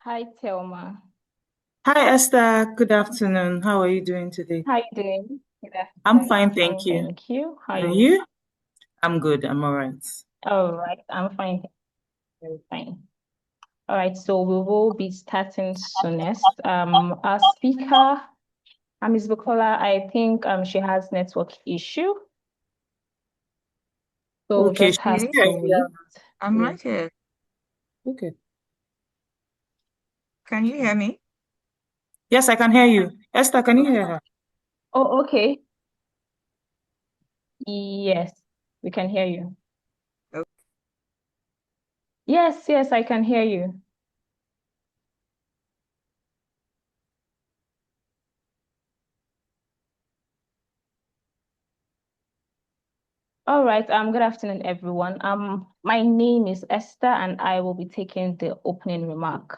Hi, Thelma. Hi, Esther. Good afternoon. How are you doing today? How you doing? Good I'm afternoon. I'm fine, thank fine, you. thank you. How are And you? you? I'm good. I'm all right. All right, I'm fine. Very fine. All right, so we will be starting soonest. Our speaker, Ms. Bukola, I think she has network issue, so we Okay, just she's have Okay, to here. wait. Yeah. I'm Yeah. right here. Okay. Can you hear me? Yes, I can hear you. Esther, can you hear her? Oh, okay. Yes, we can hear you. Oh, Yes, yes, I can hear you. All right, good afternoon, everyone. My name is Esther, and I will be taking the opening remark.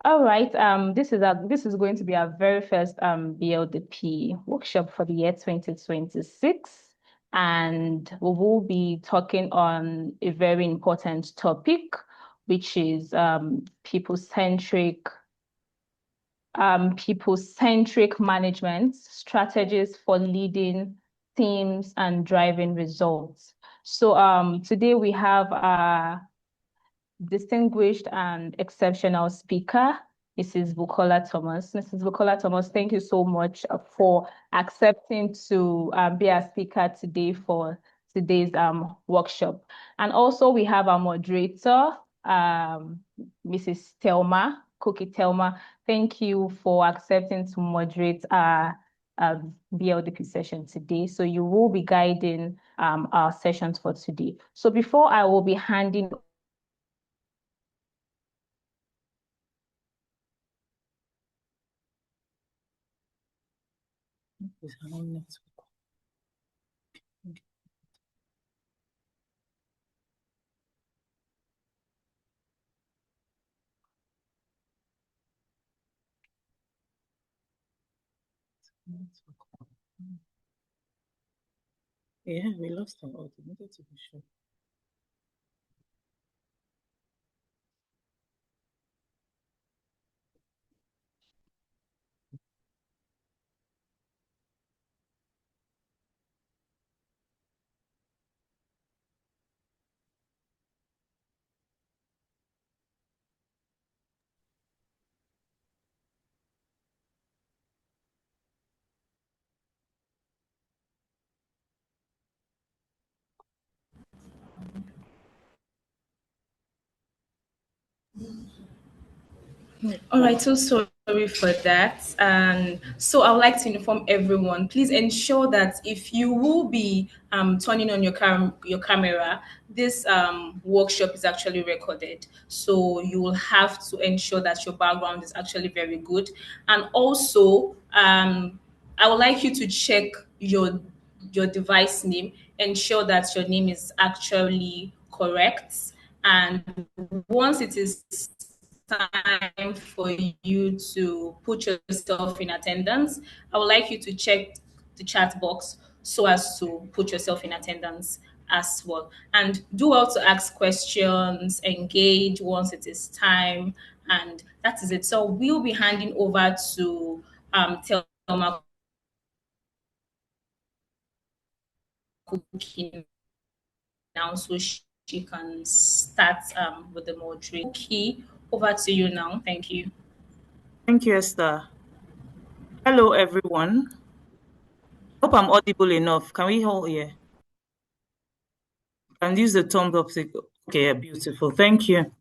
All right, this is going to be our very first BLDP workshop for the year 2026, and we will be talking on a very important topic, which is people-centric management strategies for leading teams and driving results. So today we have a distinguished and exceptional speaker, Mrs. Bukola Thomas. Mrs. Bukola Thomas, thank you so much for accepting to be our speaker today for today's workshop. And also we have our moderator, Mrs. Thelma, Cookie Thelma. Thank you for accepting to moderate our BLDP session today. So you will be guiding our sessions for today. So before I will be handing Is her own network. Yeah, we lost her audio. Needed to be sure. All right, so sorry for that. And so I would like to inform everyone, please ensure that if you will be turning on your camera, this workshop is actually recorded. So you will have to ensure that your background is actually very good. And also, I would like you to check your device name, ensure that your name is actually correct. And once it is time for you to put yourself in attendance, I would like you to check the chat box so as to put yourself in attendance as well. And do well to ask questions, engage once it is time, and that is it. So we'll be handing over to Thelma Cookie now so she can start with the moderate. Key over to you now. Thank you. Thank you, Esther. Hello, everyone. Hope I'm audible enough. Can we all hear? Can use the thumbs up. Okay, beautiful. Thank you.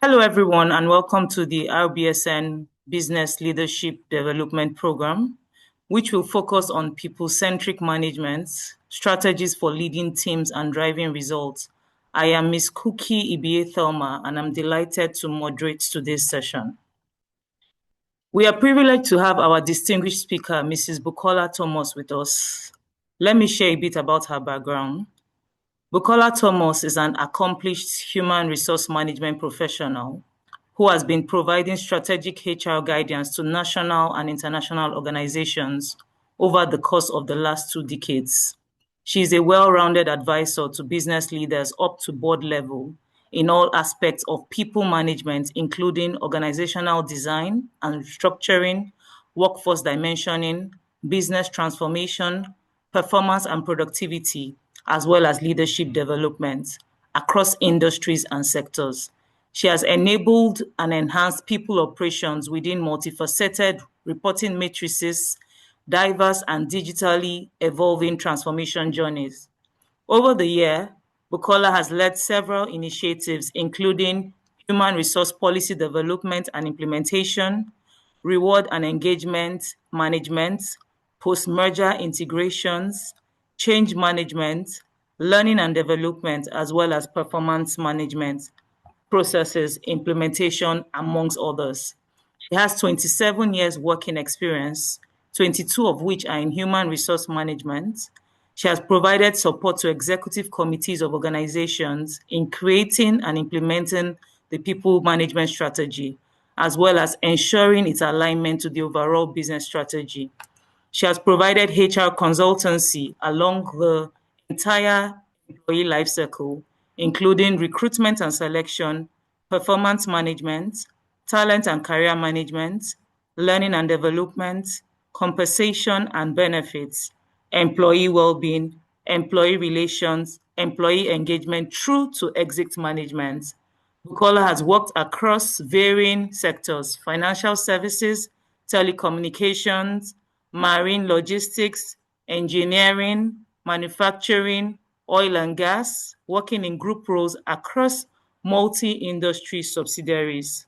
Hello, everyone, and welcome to the RBSN Business Leadership Development Program, which will focus on people-centric management, strategies for leading teams and driving results. I am Ms. Cookie Ibie Thelma, and I'm delighted to moderate today's session. We are privileged to have our distinguished speaker, Mrs. Bukola Thomas, with us. Let me share a bit about her background. Bukola Thomas is an accomplished human resource management professional who has been providing strategic HR guidance to national and international organizations over the course of the last 2 decades. She is a well-rounded advisor to business leaders up to board level in all aspects of people management, including organizational design and structuring, workforce dimensioning, business transformation, performance and productivity, as well as leadership development across industries and sectors. She has enabled and enhanced people operations within multifaceted reporting matrices, diverse and digitally evolving transformation journeys. Over the year, Bukola has led several initiatives, including human resource policy development and implementation, reward and engagement management, post-merger integrations, change management, learning and development, as well as performance management processes implementation, amongst others. She has 27 years working experience, 22 of which are in human resource management. She has provided support to executive committees of organizations in creating and implementing the people management strategy, as well as ensuring its alignment to the overall business strategy. She has provided HR consultancy along the entire employee lifecycle, including recruitment and selection, performance management, talent and career management, learning and development, compensation and benefits, employee well-being, employee relations, employee engagement through to exit management. Bukola has worked across varying sectors: financial services, telecommunications, marine logistics, engineering, manufacturing, oil and gas, working in group roles across multi-industry subsidiaries.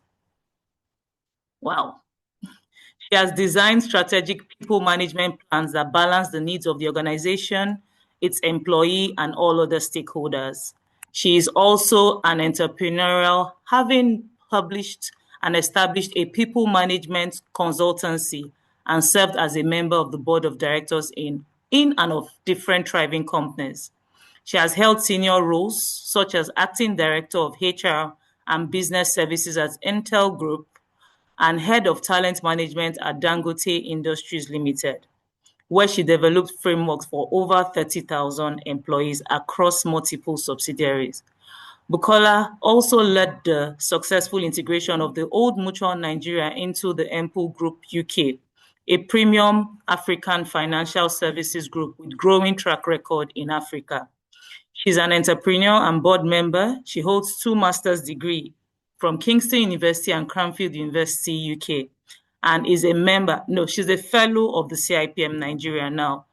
Wow. She has designed strategic people management plans that balance the needs of the organization, its employee, and all other stakeholders. She is also an entrepreneurial, having published and established a people management consultancy and served as a member of the board of directors in and of different thriving companies. She has held senior roles such as acting director of HR and business services at Intel Group and head of talent management at Dangote Industries Limited, where she developed frameworks for over 30,000 employees across multiple subsidiaries. Bukola also led the successful integration of the old Mutual Nigeria into the Emple Group UK, a premium African financial services group with growing track record in Africa. She's an entrepreneur and board member. She holds 2 master's degrees from Kingston University and Cranfield University, UK, and is a member, no, she's a fellow of the CIPM Nigeria now,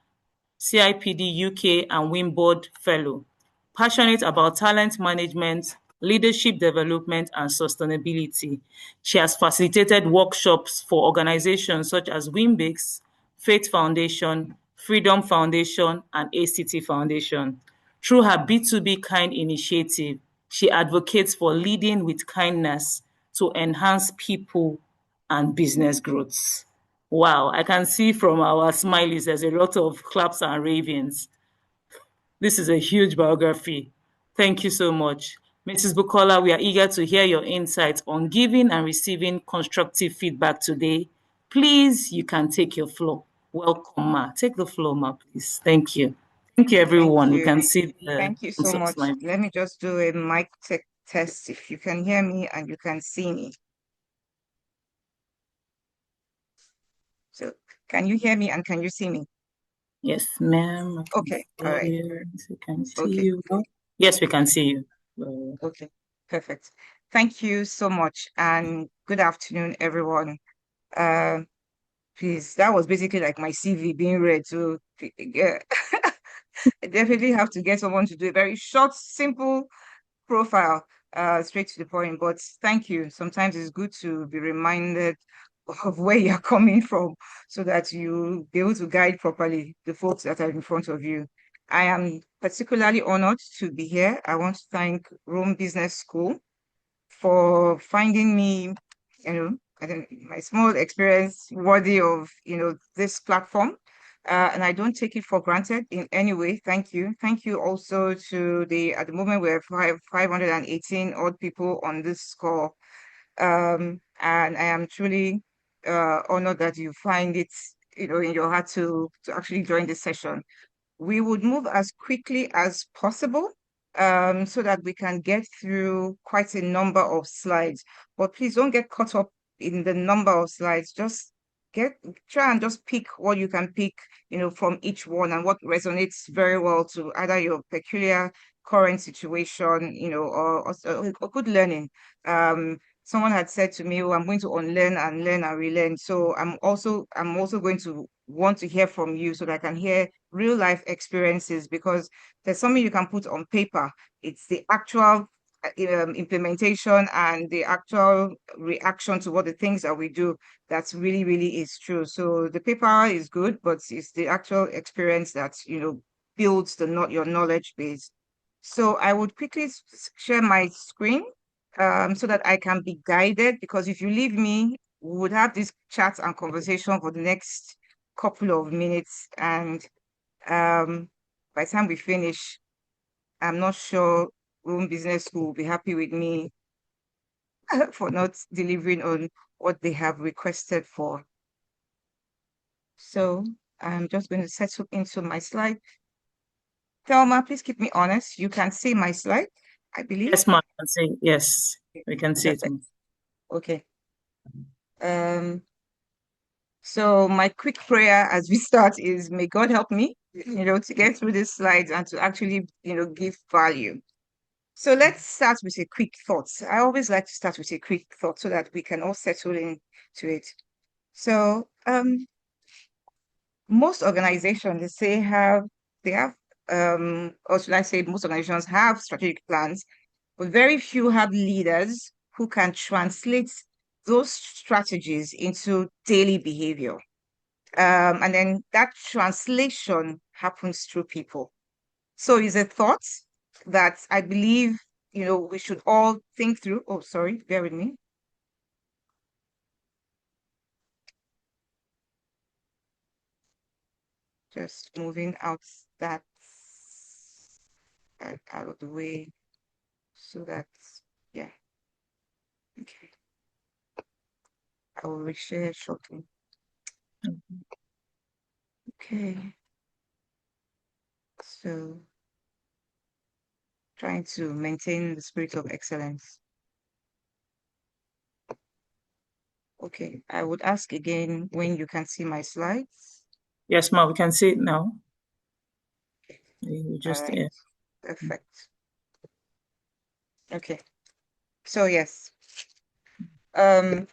CIPD UK and Wimboard Fellow. Passionate about talent management, leadership development, and sustainability. She has facilitated workshops for organizations such as Wimbix, Faith Foundation, Freedom Foundation, and ACT Foundation. Through her B2B Kind initiative, she advocates for leading with kindness to enhance people and business growth. Wow, I can see from our smileys there's a lot of claps and ravings. This is a huge biography. Thank you so much. Mrs. Bukola, we are eager to hear your insights on giving and receiving constructive feedback today. Please, you can take your floor. Welcome, Ma. Take the floor, Ma, please. Thank you. Thank you, everyone. Thank We you. can see the Thank you so much. Let me just do a mic test if you can hear me and you can see me. So can you hear me and can you see me? Yes, ma'am. Okay, all right. We can see Okay. you. Yes, we can see you. Okay, perfect. Thank you so much and good afternoon, everyone. Please, that was basically like my CV being read. So yeah, I definitely have to get someone to do a very short, simple profile, straight to the point. But thank you. Sometimes it's good to be reminded of where you're coming from so that you be able to guide properly the folks that are in front of you. I am particularly honored to be here. I want to thank Rome Business School for finding me, I think my small experience worthy of, this platform. And I don't take it for granted in any way. Thank you. Thank you also to at the moment we have 518 odd people on this call. And I am truly honored that you find it, in your heart to actually join this session. We would move as quickly as possible so that we can get through quite a number of slides. But please don't get caught up in the number of slides. Just try and just pick what you can pick, from each one and what resonates very well to either your peculiar current situation, or good learning. Someone had said to me, "Oh, I'm going to unlearn and learn and relearn." So I'm also going to want to hear from you so that I can hear real life experiences, because there's something you can put on paper. It's the actual implementation and the actual reaction to what the things that we do that's really, really is true. So the paper is good, but it's the actual experience that, builds your knowledge base. So I would quickly share my screen so that I can be guided, because if you leave me, we would have this chat and conversation for the next couple of minutes. And by the time we finish, I'm not sure Room Business School will be happy with me for not delivering on what they have requested for. So I'm just going to settle into my slide. Thelma, please keep me honest. You can see my slide, I believe. Yes, ma'am. Yes, we can see it. Okay. So my quick prayer as we start is, may God help me, to get through these slides and to actually, give value. So let's start with a quick thought. I always like to start with a quick thought so that we can all settle into it. So most organizations, they have, or should I say most organizations have strategic plans, but very few have leaders who can translate those strategies into daily behavior. And then that translation happens through people. So it's a thought that I believe, we should all think through. Oh, sorry, bear with me. Just moving out that out of the way so that, yeah. Okay. I will reshare shortly. Okay. So trying to maintain the spirit of excellence. Okay, I would ask again when you can see my slides. Yes, ma'am, we can see it now. You just, right. Perfect. Okay. So yes. And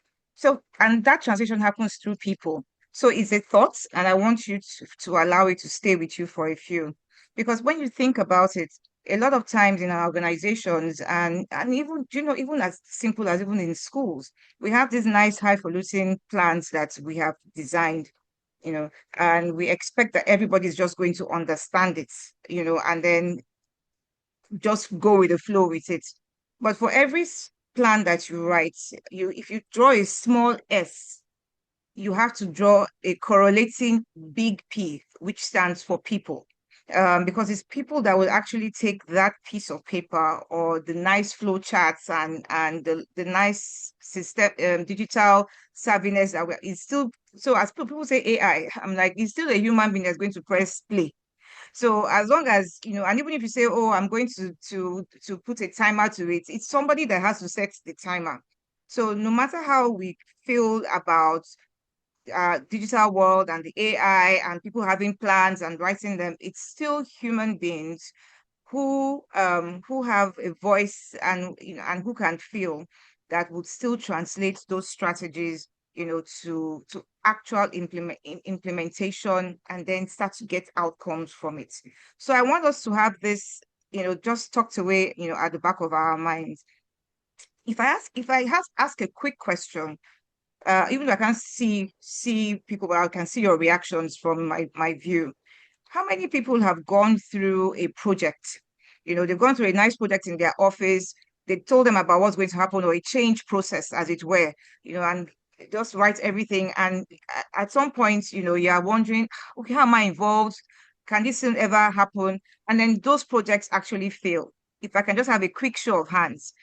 that transition happens through people. So it's a thought, and I want you to allow it to stay with you for a few. Because when you think about it, a lot of times in our organizations and even, even as simple as even in schools, we have these nice highfalutin plans that we have designed, and we expect that everybody's just going to understand it, and then just go with the flow with it. But for every plan that you write, if you draw a small S, you have to draw a correlating big P, which stands for people. Because it's people that will actually take that piece of paper or the nice flow charts and the nice system digital savviness that it's still, so as people say AI, I'm like, it's still a human being that's going to press play. So as long as, and even if you say, oh, I'm going to put a timer to it, it's somebody that has to set the timer. So no matter how we feel about digital world and the AI and people having plans and writing them, it's still human beings who have a voice and and who can feel, that would still translate those strategies to actual implementation and then start to get outcomes from it. So I want us to have this just tucked away at the back of our minds. If I ask a quick question, even though I can't see people, but I can see your reactions from my view. How many people have gone through a project? They've gone through a nice project in their office. They told them about what's going to happen, or a change process, as it were, and just write everything. And at some point, you are wondering, okay, how am I involved? Can this thing ever happen? And then those projects actually fail. If I can just have a quick show of hands.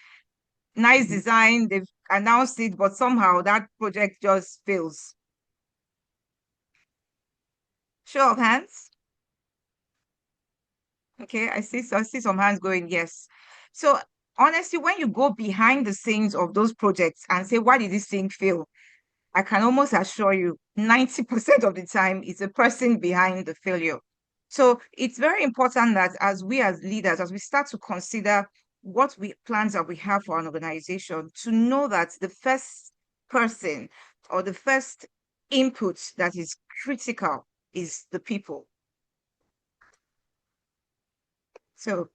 Nice design, they've announced it, but somehow that project just fails. Show of hands. Okay, I see some hands going, yes. So honestly, when you go behind the scenes of those projects and say, why did this thing fail? I can almost assure you 90% of the time it's a person behind the failure. So it's very important that as we as leaders, as we start to consider what we plans that we have for an organization, to know that the first person or the first input that is critical is the people. So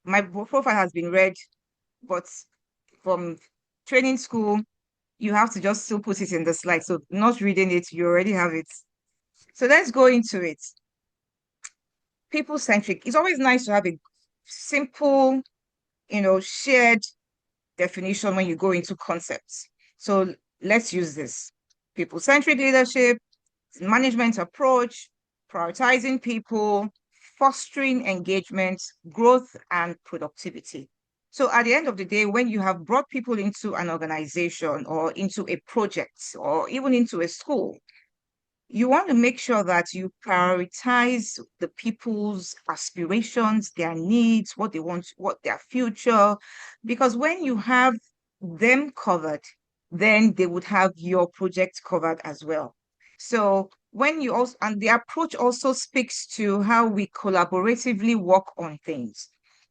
my profile has been read, but from training school, you have to just still put it in the slide. So not reading it, you already have it. So let's go into it. People-centric. It's always nice to have a simple, shared definition when you go into concepts. So let's use this. People-centric leadership, management approach, prioritizing people, fostering engagement, growth, and productivity. So at the end of the day, when you have brought people into an organization or into a project or even into a school, you want to make sure that you prioritize the people's aspirations, their needs, what they want, what their future, because when you have them covered, then they would have your project covered as well. So when you also, and the approach also speaks to how we collaboratively work on things.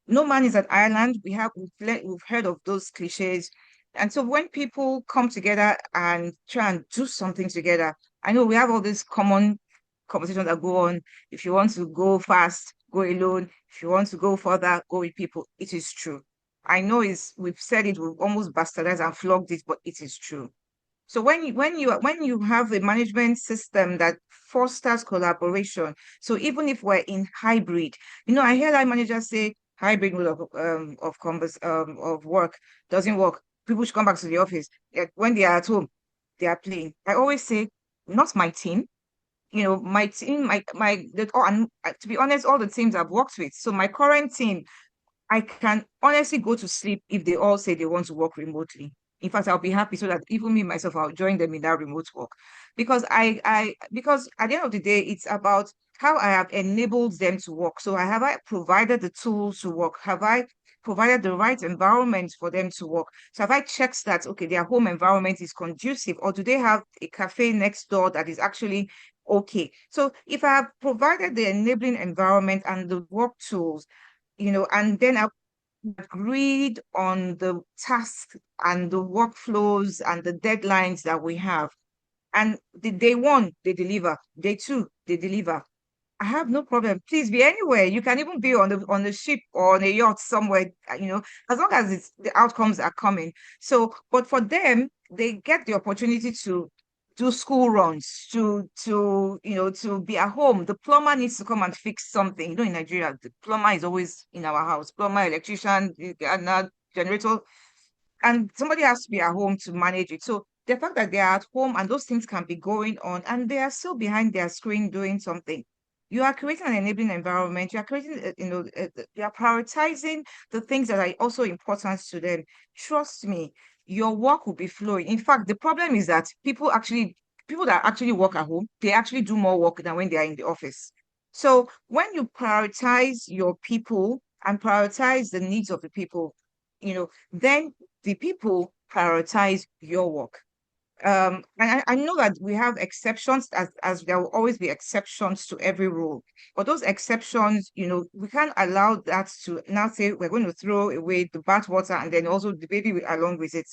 No man is an island. We've heard of those cliches. And so when people come together and try and do something together, I know we have all these common conversations that go on. If you want to go fast, go alone. If you want to go further, go with people. It is true. I know we've said it, we've almost bastardized and flogged it, but it is true. So when you have a management system that fosters collaboration, so even if we're in hybrid, I hear line managers say hybrid mode of work doesn't work. People should come back to the office. When they are at home, they are playing. I always say, not my team. My team, and to be honest, all the teams I've worked with. So my current team, I can honestly go to sleep if they all say they want to work remotely. In fact, I'll be happy so that even me myself, I'll join them in that remote work. Because because at the end of the day, it's about how I have enabled them to work. So have I provided the tools to work? Have I provided the right environment for them to work? So have I checked that, okay, their home environment is conducive, or do they have a cafe next door that is actually okay? So if I have provided the enabling environment and the work tools, and then I agreed on the tasks and the workflows and the deadlines that we have. And the day one, they deliver. Day two, they deliver. I have no problem. Please be anywhere. You can even be on the ship or on a yacht somewhere, as long as the outcomes are coming. So, but for them, they get the opportunity to do school runs, to be at home. The plumber needs to come and fix something. In Nigeria, the plumber is always in our house. Plumber, electrician, and generator, and somebody has to be at home to manage it. So the fact that they are at home and those things can be going on and they are still behind their screen doing something, you are creating an enabling environment. You are creating, you are prioritizing the things that are also important to them. Trust me, your work will be flowing. In fact, the problem is that people that actually work at home, they actually do more work than when they are in the office. So when you prioritize your people and prioritize the needs of the people, then the people prioritize your work. And I know that we have exceptions, as there will always be exceptions to every rule. But those exceptions, we can't allow that to now say we're going to throw away the bathwater and then also the baby along with it.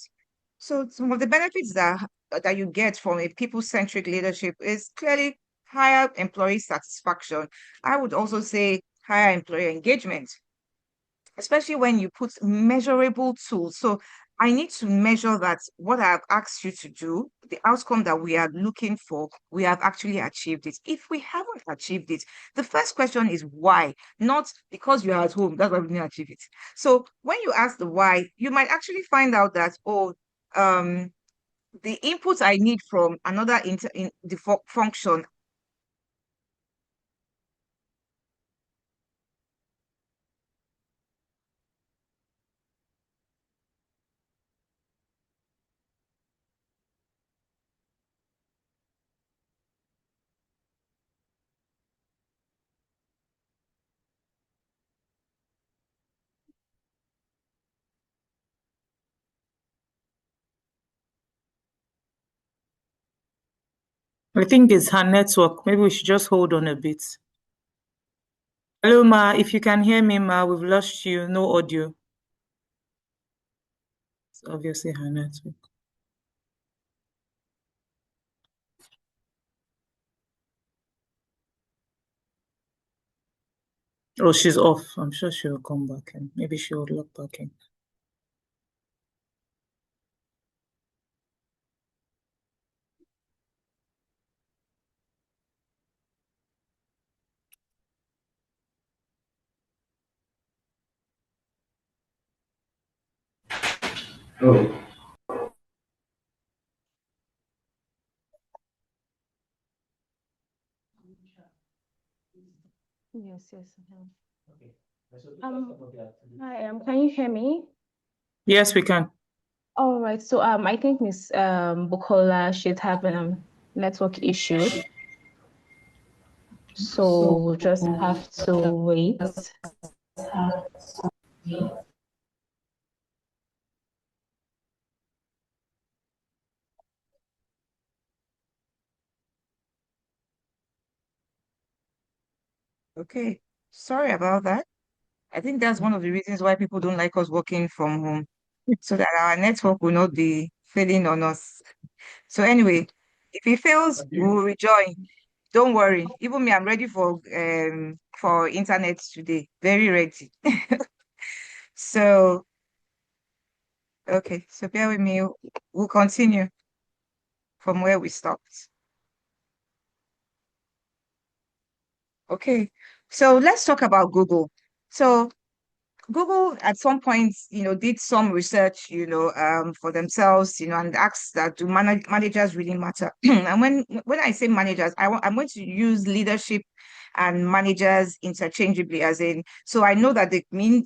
So some of the benefits that you get from a people-centric leadership is clearly higher employee satisfaction. I would also say higher employee engagement, especially when you put measurable tools. So I need to measure that what I've asked you to do, the outcome that we are looking for, we have actually achieved it. If we haven't achieved it, the first question is why, not because you're at home, that's why we didn't achieve it. So when you ask the why, you might actually find out that, the input I need from another in the function. I think it's her network. Maybe we should just hold on a bit. Hello, Ma. If you can hear me, Ma, we've lost you. No audio. It's obviously her network. Oh, she's off. I'm sure she will come back in. Maybe she will log back in. Oh, Yes, yes. Hi, can you hear me? Yes, we can. All right. So I think Miss Bukola, she's having a network issue. So we'll just have to wait. Okay, sorry about that. I think that's one of the reasons why people don't like us working from home, so that our network will not be failing on us. So anyway, if it fails, we'll rejoin. Don't worry. Even me, I'm ready for internet today. Very ready. So okay, so bear with me. We'll continue from where we stopped. Okay, so let's talk about Google. So Google at some point, did some research, for themselves, and asked that do managers really matter? And when I say managers, I'm going to use leadership and managers interchangeably, as in, so I know that they mean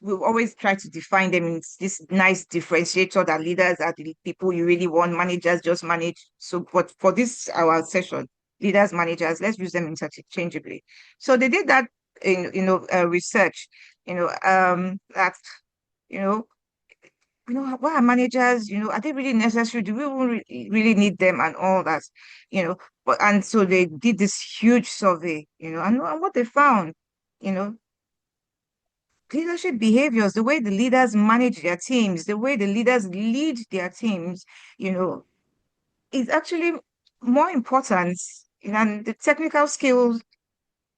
we'll always try to define them in this nice differentiator that leaders are the people you really want, managers just manage. So, but for this our session, leaders, managers, let's use them interchangeably. So they did that in research that, you know, why are managers, are they really necessary? Do we really need them and all that, and so they did this huge survey, and what they found, you know, leadership behaviors, the way the leaders manage their teams, the way the leaders lead their teams, you know, is actually more important than the technical skills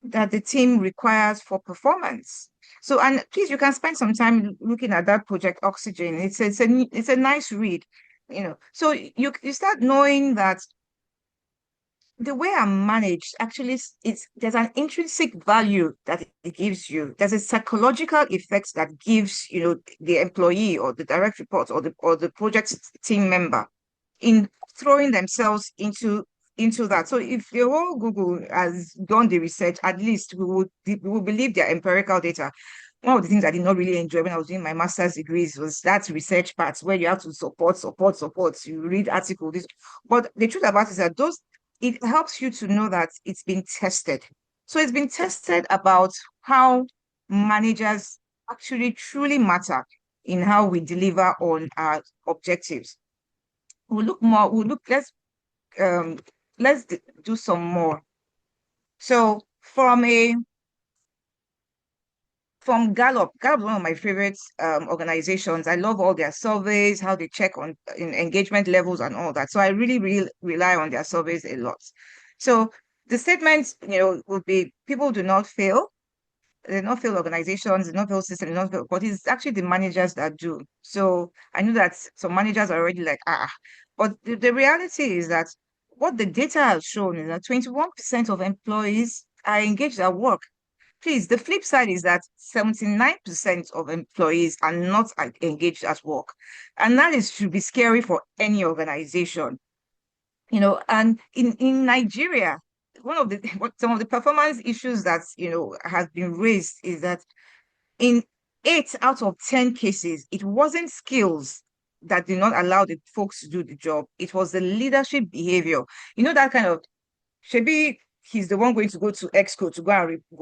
that the team requires for performance. So, and please, you can spend some time looking at that project Oxygen. It's a nice read, So you start knowing that the way I'm managed actually there's an intrinsic value that it gives you. There's a psychological effect that gives, the employee or the direct report or the project team member in throwing themselves into that. So if the whole Google has done the research, at least we will believe their empirical data. One of the things I did not really enjoy when I was doing my master's degrees was that research part where you have to support. You read articles. But the truth about it is that it helps you to know that it's been tested. So it's been tested about how managers actually truly matter in how we deliver on our objectives. Let's do some more. So from Gallup is one of my favorite organizations. I love all their surveys, how they check on engagement levels and all that. So I really, really rely on their surveys a lot. So the statement, would be people do not fail. They do not fail organizations, they do not fail systems, they do not fail, but it's actually the managers that do. So I know that some managers are already like, but the reality is that what the data has shown is that 21% of employees are engaged at work. Please, the flip side is that 79% of employees are not engaged at work. And should be scary for any organization. And in Nigeria, some of the performance issues that, has been raised is that in 8 out of 10 cases, it wasn't skills that did not allow the folks to do the job. It was the leadership behavior. That kind of, Shebi, he's the one going to go to Exco to go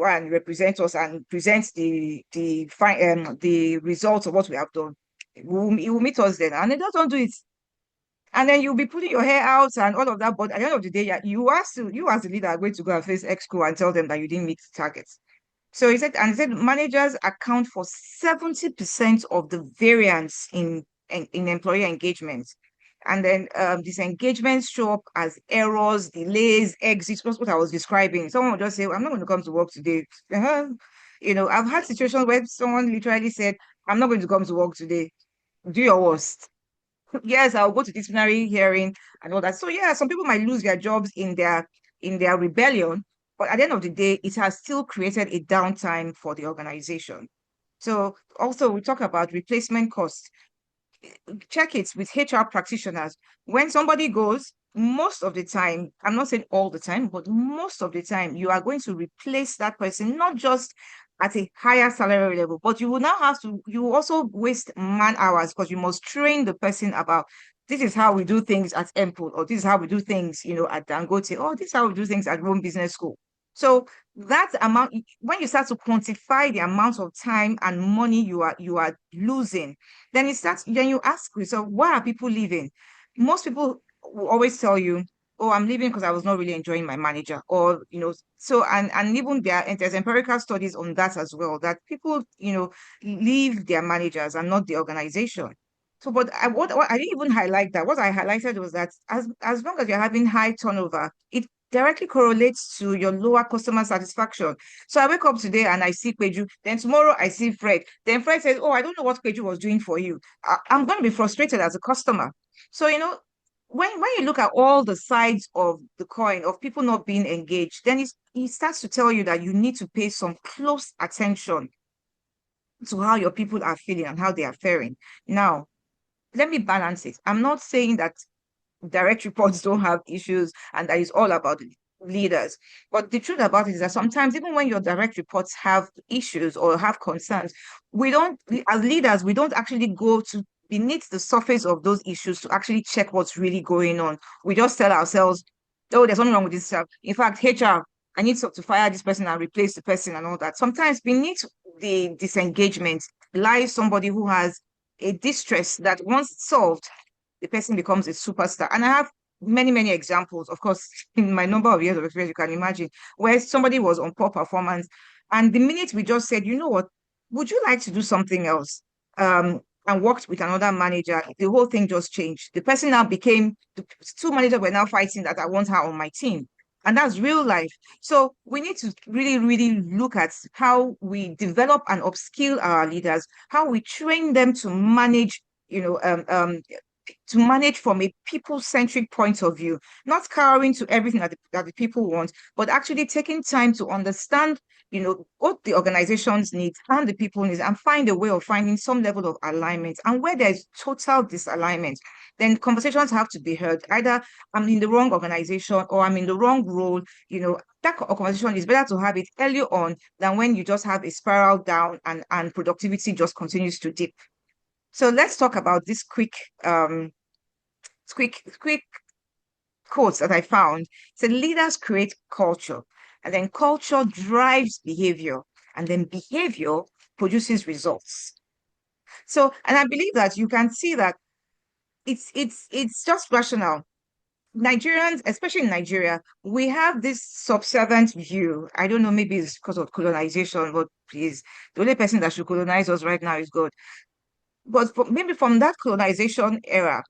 and represent us and present the results of what we have done. He will meet us then, and he doesn't do it. And then you'll be putting your hair out and all of that. But at the end of the day, you as the leader are going to go and face exco and tell them that you didn't meet the targets. So he said managers account for 70% of the variance in employee engagement. And then these engagements show up as errors, delays, exits. That's what I was describing. Someone would just say, well, I'm not going to come to work today. I've had situations where someone literally said, I'm not going to come to work today. Do your worst. Yes, I'll go to disciplinary hearing and all that. So yeah, some people might lose their jobs in their rebellion, but at the end of the day, it has still created a downtime for the organization. So also we talk about replacement costs. Check it with HR practitioners. When somebody goes, most of the time, I'm not saying all the time, but most of the time, you are going to replace that person, not just at a higher salary level, but you will now you will also waste man hours because you must train the person about this is how we do things at Emple, or this is how we do things, at Dangote, or this is how we do things at Rome Business School. So that amount, when you start to quantify the amount of time and money you are losing, then you ask yourself, why are people leaving? Most people will always tell you, oh, I'm leaving because I was not really enjoying my manager. Or, so and even there's empirical studies on that as well, that people, leave their managers and not the organization. So, but what I didn't even highlight that. What I highlighted was that as long as you're having high turnover, it directly correlates to your lower customer satisfaction. So I wake up today and I see Peju, then tomorrow I see Fred. Then Fred says, oh, I don't know what Peju was doing for you. I'm going to be frustrated as a customer. So, when you look at all the sides of the coin of people not being engaged, then it starts to tell you that you need to pay some close attention to how your people are feeling and how they are faring. Now, let me balance it. I'm not saying that direct reports don't have issues and that is all about leaders. But the truth about it is that sometimes, even when your direct reports have issues or have concerns, as leaders, we don't actually go to beneath the surface of those issues to actually check what's really going on. We just tell ourselves, oh, there's something wrong with this stuff. In fact, HR, I need to fire this person and replace the person and all that. Sometimes beneath the disengagement lies somebody who has a distress that once solved, the person becomes a superstar. And I have many, many examples, of course, in my number of years of experience, you can imagine, where somebody was on poor performance. And the minute we just said, you know what, would you like to do something else? And worked with another manager, the whole thing just changed. The person now the two managers were now fighting that I want her on my team. And that's real life. So we need to really, really look at how we develop and upskill our leaders, how we train them to manage, from a people-centric point of view, not cowering to everything that the people want, but actually taking time to understand, what the organizations need and the people need, and find a way of finding some level of alignment. And where there's total disalignment, then conversations have to be heard. Either I'm in the wrong organization or I'm in the wrong role. That conversation is better to have it early on than when you just have a spiral down and productivity just continues to dip. So let's talk about this quick quotes that I found. So leaders create culture, and then culture drives behavior, and then behavior produces results. So, and I believe that you can see that it's just rational. Nigerians, especially in Nigeria, we have this subservient view. I don't know, maybe it's because of colonization, but please, the only person that should colonize us right now is God. But maybe from that colonization era,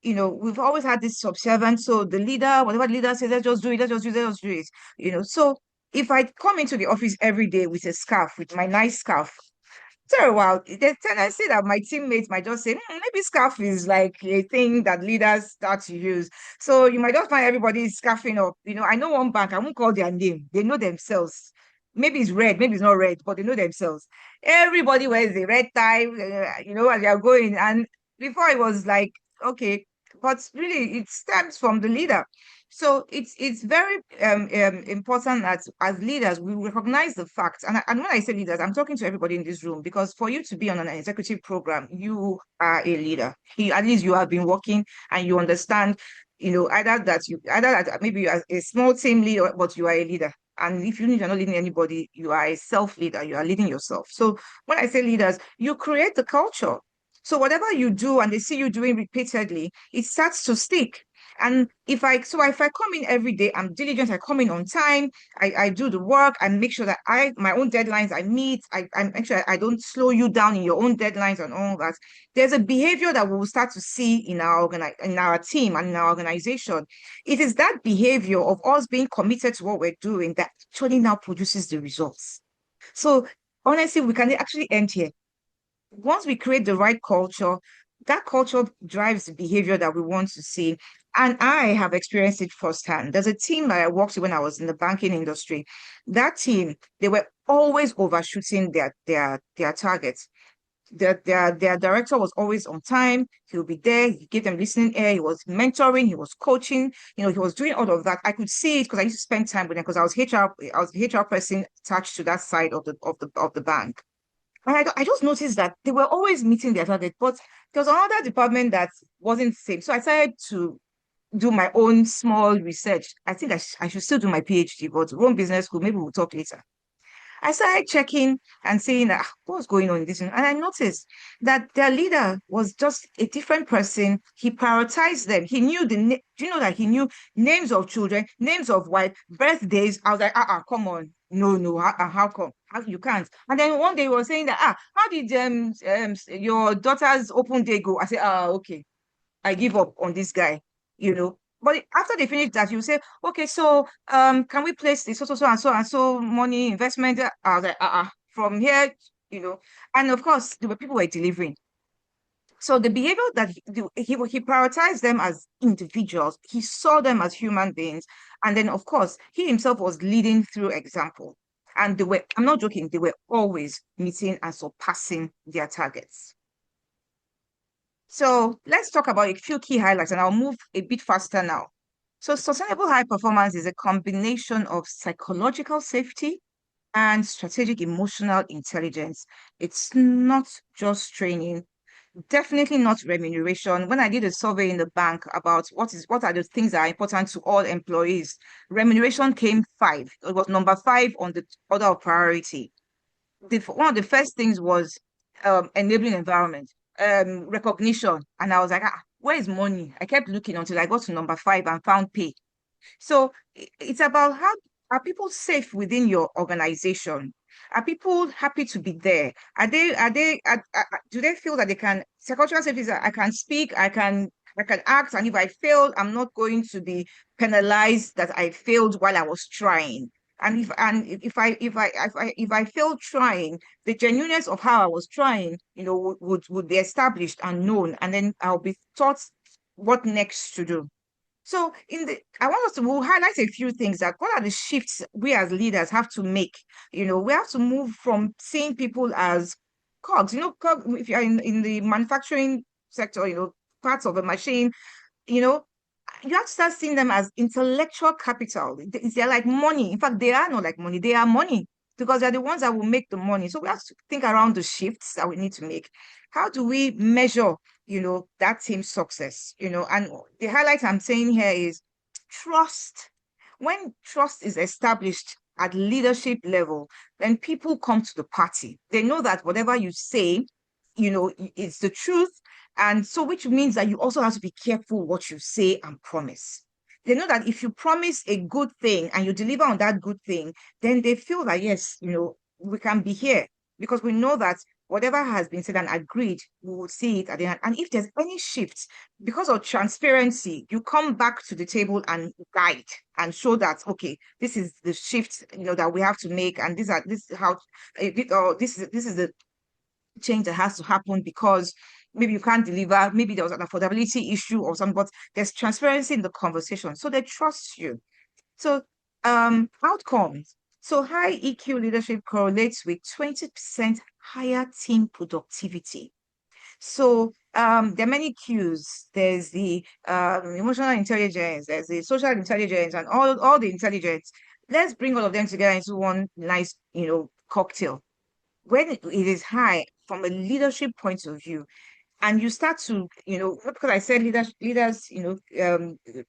we've always had this subservient. So the leader, whatever the leader says, let's just do it, let's just do it, let's just do it. So if I come into the office every day with a scarf, with my nice scarf, after a while, there's tendency that my teammates might just say, maybe scarf is like a thing that leaders start to use. So you might just find everybody scarfing up. I know one bank, I won't call their name. They know themselves. Maybe it's red, maybe it's not red, but they know themselves. Everybody wears a red tie, as they're going. And before it was like, okay, but really it stems from the leader. So it's very important that as leaders, we recognize the facts. And when I say leaders, I'm talking to everybody in this room, because for you to be on an executive program, you are a leader. At least you have been working and you understand, either that maybe you are a small team leader, but you are a leader. And if you're not leading anybody, you are a self-leader, you are leading yourself. So when I say leaders, you create the culture. So whatever you do and they see you doing repeatedly, it starts to stick. And if I come in every day, I'm diligent, I come in on time, I do the work, I make sure that my own deadlines I meet, I make sure I don't slow you down in your own deadlines and all that. There's a behavior that we will start to see in our team and in our organization. It is that behavior of us being committed to what we're doing that actually now produces the results. So honestly, we can actually end here. Once we create the right culture, that culture drives the behavior that we want to see. And I have experienced it firsthand. There's a team that I worked with when I was in the banking industry. That team, they were always overshooting their targets. Their director was always on time. He'll be there. He gave them listening ear. He was mentoring. He was coaching. He was doing all of that. I could see it because I used to spend time with them because I was the HR person attached to that side of the bank. And I just noticed that they were always meeting their target, but there was another department that wasn't the same. So I started to do my own small research. I think I should still do my PhD, but run business school, maybe we'll talk later. I started checking and saying, what's going on in this? And I noticed that their leader was just a different person. He prioritized them. He knew do you know that he knew names of children, names of wife, birthdays? I was like, come on. No, how come? You can't. And then one day he was saying that, how did your daughter's open day go? I said, okay, I give up on this guy, But after they finish that, you say, okay, so can we place this so money investment? I was like, from here, and of course there were people were delivering. So the behavior that he prioritized them as individuals, he saw them as human beings, and then of course he himself was leading through example. And I'm not joking, they were always meeting and surpassing their targets. So let's talk about a few key highlights, and I'll move a bit faster now. So sustainable high performance is a combination of psychological safety and strategic emotional intelligence. It's not just training, definitely not remuneration. When I did a survey in the bank about what are the things that are important to all employees, remuneration came 5. It was number 5 on the order of priority. One of the first things was enabling environment. Recognition. And I was like, where is money? I kept looking until I got to number 5 and found pay. So it's about how are people safe within your organization? Are people happy to be there? Do they feel that they can, psychological safety is that I can speak, I can act, and if I fail, I'm not going to be penalized that I failed while I was trying. And if I failed trying, the genuineness of how I was trying, would be established and known, and then I'll be taught what next to do. So we'll highlight a few things that what are the shifts we as leaders have to make. We have to move from seeing people as cogs. If you're in the manufacturing sector, parts of a machine, you have to start seeing them as intellectual capital. They're like money. In fact, they are not like money. They are money because they're the ones that will make the money. So we have to think around the shifts that we need to make. How do we measure, that team's success? And the highlight I'm saying here is trust. When trust is established at leadership level, then people come to the party. They know that whatever you say, it's the truth. And so, which means that you also have to be careful what you say and promise. They know that if you promise a good thing and you deliver on that good thing, then they feel that, yes, we can be here because we know that whatever has been said and agreed, we will see it at the end. And if there's any shifts, because of transparency, you come back to the table and guide and show that, okay, this is the shift, that we have to make. And this is the change that has to happen because maybe you can't deliver, maybe there was an affordability issue or something, but there's transparency in the conversation. So they trust you. So outcomes. So high EQ leadership correlates with 20% higher team productivity. So there are many cues. There's the emotional intelligence, there's the social intelligence, and all the intelligence. Let's bring all of them together into one nice, cocktail. When it is high from a leadership point of view, and you start to, because I said leaders,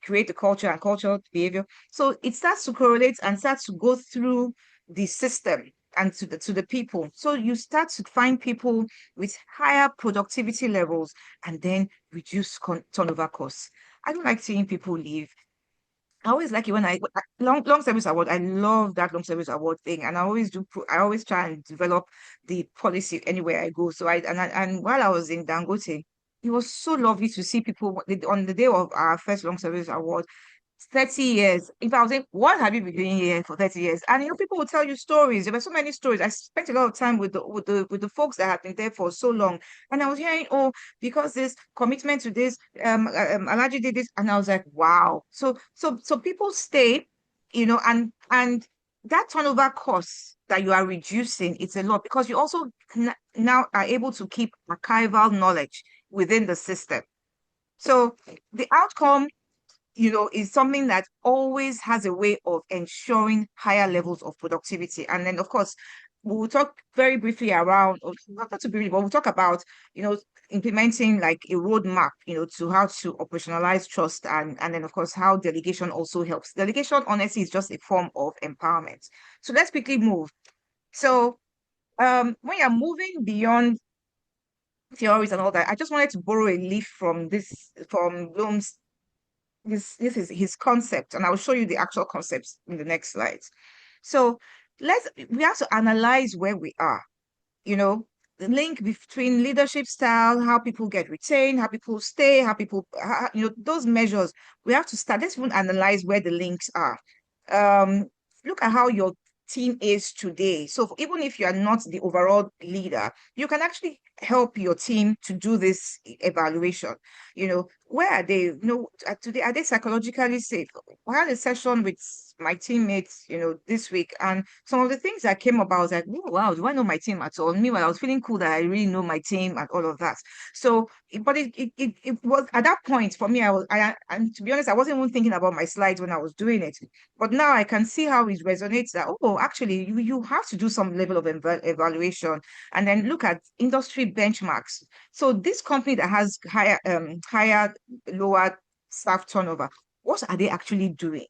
create the culture and cultural behavior. So it starts to correlate and starts to go through the system. and to the people. So you start to find people with higher productivity levels and then reduce turnover costs. I don't like seeing people leave. I always like it when long service award. I love that long service award thing, and I always do. I always try and develop the policy anywhere I go. So and while I was in Dangote, it was so lovely to see people on the day of our first long service award. 30 years. If I was saying, what have you been doing here for 30 years? And people will tell you stories. There were so many stories. I spent a lot of time with the folks that have been there for so long. And I was hearing, oh, because this commitment to this, Alaji did this, and I was like, wow. So people stay, and that turnover cost that you are reducing, it's a lot because you also now are able to keep archival knowledge within the system. So the outcome is something that always has a way of ensuring higher levels of productivity. And then, of course, we'll talk very briefly around, or not too briefly, but we'll talk about, implementing like a roadmap, to how to operationalize trust. And then, of course, how delegation also helps. Delegation, honestly, is just a form of empowerment. So let's quickly move. So when you're moving beyond theories and all that, I just wanted to borrow a leaf from Bloom's. This is his concept, and I'll show you the actual concepts in the next slides. So we have to analyze where we are, the link between leadership style, how people get retained, how people stay, those measures. We have to start. Let's even analyze where the links are. Look at how your team is today. So even if you are not the overall leader, you can actually help your team to do this evaluation. Where are they? Today, are they psychologically safe? I had a session with my teammates, this week, and some of the things that came about, I was like, oh, wow, do I know my team at all? Meanwhile, I was feeling cool that I really know my team and all of that. So, but it was at that point for me, and to be honest, I wasn't even thinking about my slides when I was doing it. But now I can see how it resonates that, oh, actually, you have to do some level of evaluation and then look at industry benchmarks. So this company that has higher, lower staff turnover, what are they actually doing?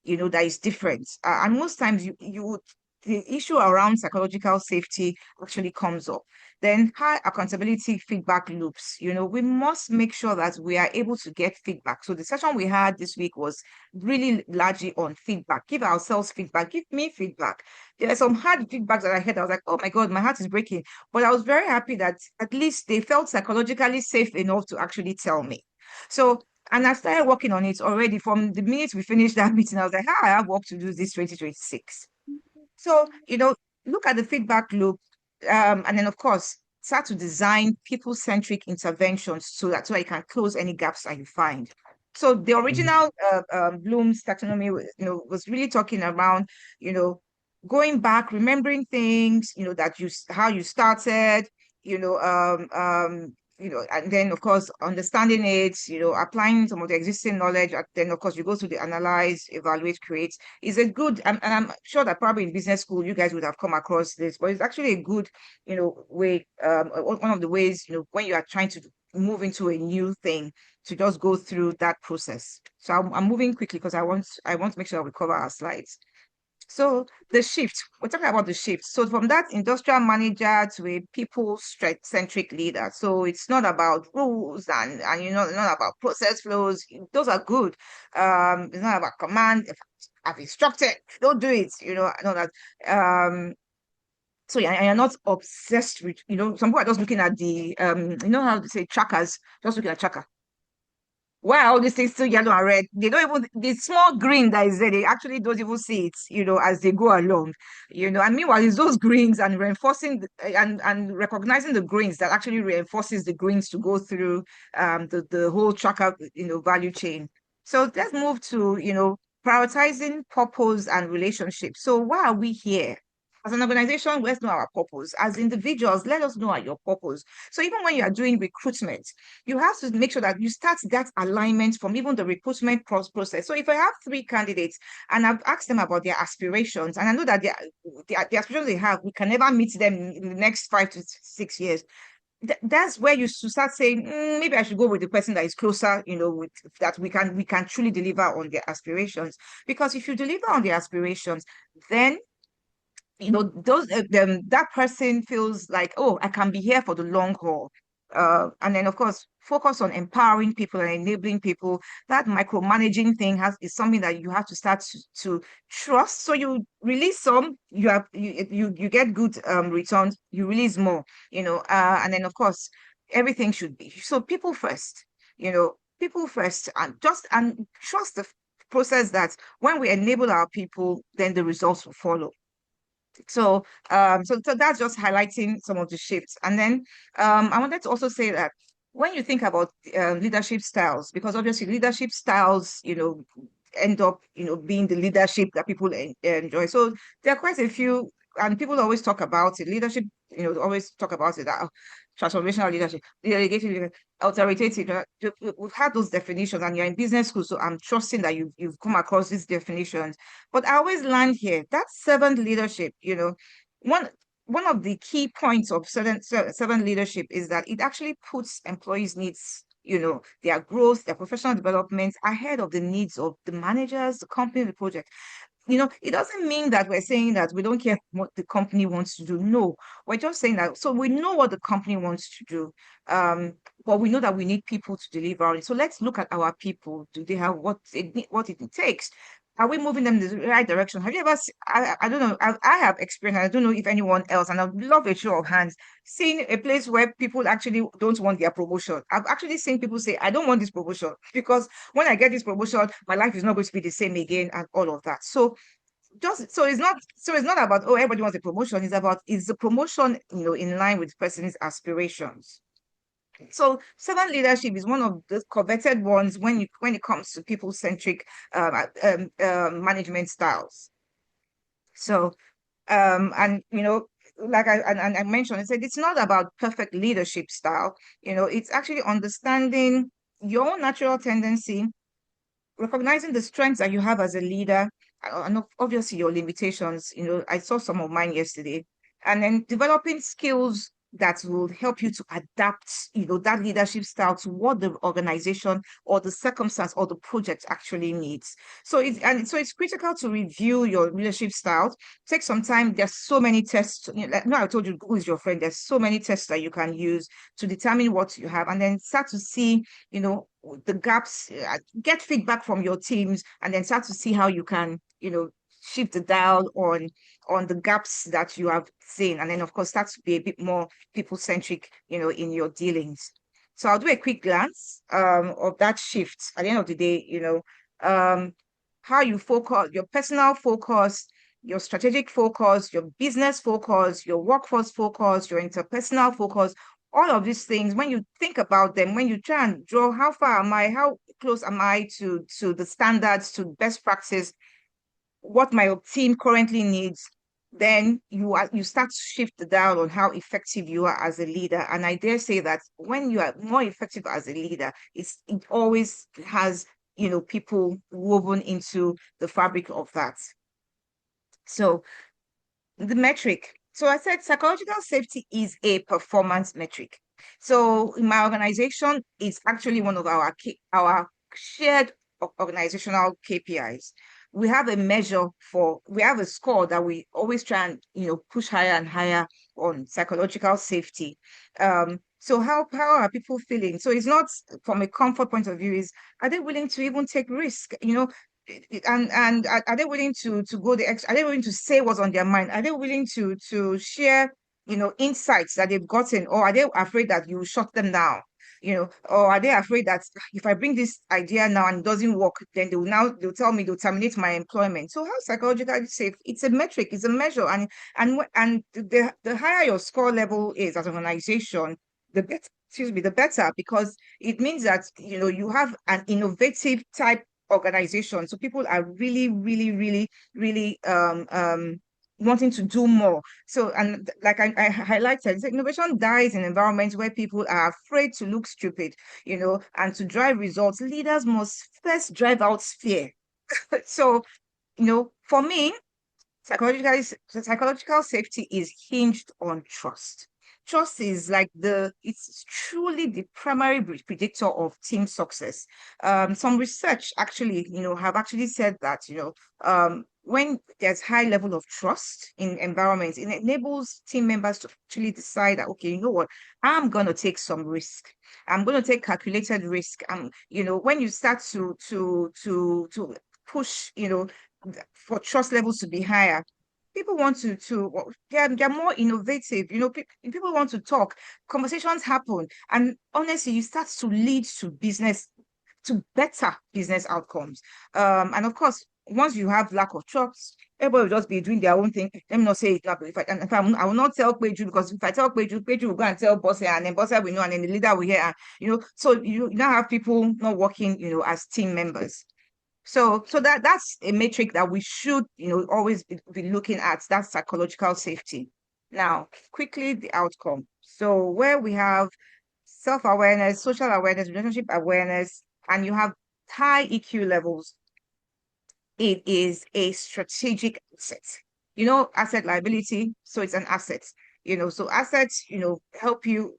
That is different. And most times the issue around psychological safety actually comes up. Then high accountability feedback loops. We must make sure that we are able to get feedback. So the session we had this week was really largely on feedback. Give ourselves feedback. Give me feedback. There are some hard feedbacks that I had. I was like, oh my God, my heart is breaking. But I was very happy that at least they felt psychologically safe enough to actually tell me. So, and I started working on it already from the minute we finished that meeting. I was like, I have work to do this 2026. So, look at the feedback loop. And then, of course, start to design people-centric interventions so you can close any gaps that you find. So the original Bloom's taxonomy, was really talking around, going back, remembering things, how you started, and then of course understanding it, applying some of the existing knowledge, and then of course you go to the analyze, evaluate, create. Is a good, and I'm sure that probably in business school you guys would have come across this, but it's actually a good, way, one of the ways, when you are trying to move into a new thing, to just go through that process. So I'm moving quickly because I want to make sure that we cover our slides. So the shift, we're talking about the shift. So from that industrial manager to a people-centric leader. So it's not about rules and not about process flows. Those are good. It's not about command. If I've instructed, don't do it. I know that. So you're not obsessed with, some people are just looking at the, how to say trackers, just looking at tracker. Why all these things still yellow and red? They don't even, the small green that is there, they actually don't even see it, as they go along, and meanwhile, it's those greens and reinforcing and recognizing the greens that actually reinforces the greens to go through the whole tracker, value chain. So let's move to, prioritizing purpose and relationships. So why are we here? As an organization, let's know our purpose. As individuals, let us know your purpose. So even when you are doing recruitment, you have to make sure that you start that alignment from even the recruitment process. So if I have 3 candidates and I've asked them about their aspirations, and I know that the aspirations they have, we can never meet them in the next 5 to 6 years. That's where you should start saying, maybe I should go with the person that is closer, with that we can truly deliver on their aspirations. Because if you deliver on their aspirations, then those that person feels like, oh, I can be here for the long haul. And then, of course, focus on empowering people and enabling people. That micromanaging thing is something that you have to start to trust. So you release some, you get good returns, you release more, and then, of course, everything should be so people first, people first, and trust the process that when we enable our people, then the results will follow. So, so that's just highlighting some of the shifts. And then I wanted to also say that when you think about leadership styles, because obviously leadership styles, end up, being the leadership that people enjoy. So there are quite a few, and people always talk about it. Leadership, always talk about it. Transformational leadership, delegative leadership, authoritative. We've had those definitions, and you're in business school, so I'm trusting that you've come across these definitions. But I always land here. That servant leadership, one of the key points of servant leadership is that it actually puts employees' needs, their growth, their professional development ahead of the needs of the managers, the company, the project. It doesn't mean that we're saying that we don't care what the company wants to do. No, we're just saying that, so we know what the company wants to do, but we know that we need people to deliver on it. So let's look at our people. Do they have what it takes? Are we moving them in the right direction? Have you ever, I don't know, I have experience, I don't know if anyone else, and I'd love a show of hands, seen a place where people actually don't want their promotion. I've actually seen people say, I don't want this promotion because when I get this promotion, my life is not going to be the same again, and all of that. So it's not about, oh, everybody wants a promotion. It's about, is the promotion, in line with the person's aspirations. So servant leadership is one of the coveted ones when it comes to people-centric management styles. So and like I mentioned, I said it's not about perfect leadership style. It's actually understanding your own natural tendency, recognizing the strengths that you have as a leader, and obviously your limitations. I saw some of mine yesterday, and then developing skills that will help you to adapt, that leadership style to what the organization or the circumstance or the project actually needs. So it's critical to review your leadership style. Take some time. There's so many tests. I told you, who is your friend? There's so many tests that you can use to determine what you have, and then start to see, the gaps, get feedback from your teams, and then start to see how you can, shift the dial on the gaps that you have seen. And then, of course, start to be a bit more people-centric, in your dealings. So I'll do a quick glance of that shift at the end of the day, how you focus, your personal focus, your strategic focus, your business focus, your workforce focus, your interpersonal focus, all of these things, when you think about them, when you try and draw how close am I to the standards, to best practice, what my team currently needs, then you start to shift the dial on how effective you are as a leader. And I dare say that when you are more effective as a leader, it always has, people woven into the fabric of that. So the metric. So I said psychological safety is a performance metric. So in my organization, it's actually one of our shared organizational KPIs. We have a score that we always try and, push higher and higher on psychological safety. So how are people feeling? So it's not from a comfort point of view, are they willing to even take risk? And are they willing to go the extra? Are they willing to say what's on their mind? Are they willing to share, insights that they've gotten, or are they afraid that you shut them down? Or are they afraid that if I bring this idea now and it doesn't work, then they'll tell me they'll terminate my employment? So how psychologically safe? It's a metric, it's a measure, and the higher your score level is as an organization, the better, because it means that you have an innovative type organization. So people are really, really, really, really wanting to do more. So, and like I highlighted, innovation dies in environments where people are afraid to look stupid, and to drive results, leaders must first drive out fear. So, for me, psychological safety is hinged on trust. Trust is it's truly the primary predictor of team success. Some research actually, have actually said that, when there's high level of trust in environments, it enables team members to actually decide that, okay, you know what, I'm going to take some risk. I'm going to take calculated risk. When you start to push, for trust levels to be higher, people want they're more innovative. People want to talk, conversations happen, and honestly, you start to lead to better business outcomes. And of course, once you have lack of trust, everybody will just be doing their own thing. Let me not say it now, but I will not tell Peju, because if I tell Peju will go and tell boss here, and then boss here will know, and then the leader will hear. So you now have people not working, as team members. So that's a metric that we should, always be looking at. That's psychological safety. Now, quickly, the outcome. So where we have self-awareness, social awareness, relationship awareness, and you have high EQ levels, it is a strategic asset. Asset liability, so it's an asset. So assets, help you.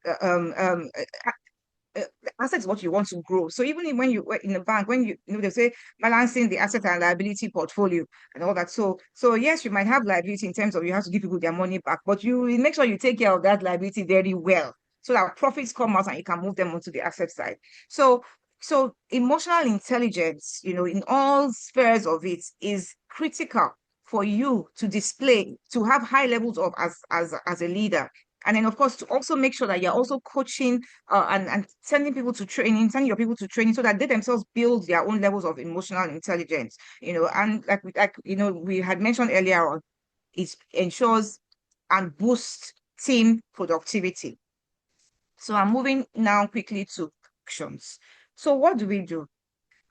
Assets is what you want to grow. So even when you work in a bank, when they say balancing the asset and liability portfolio and all that. So yes, you might have liability in terms of you have to give people their money back, but you make sure you take care of that liability very well, so that profits come out and you can move them onto the asset side. So emotional intelligence, in all spheres of it, is critical for you to display, to have high levels of as a leader. And then, of course, to also make sure that you're also coaching and sending your people to training, so that they themselves build their own levels of emotional intelligence. And we had mentioned earlier on, it ensures and boosts team productivity. So I'm moving now quickly to actions. So what do?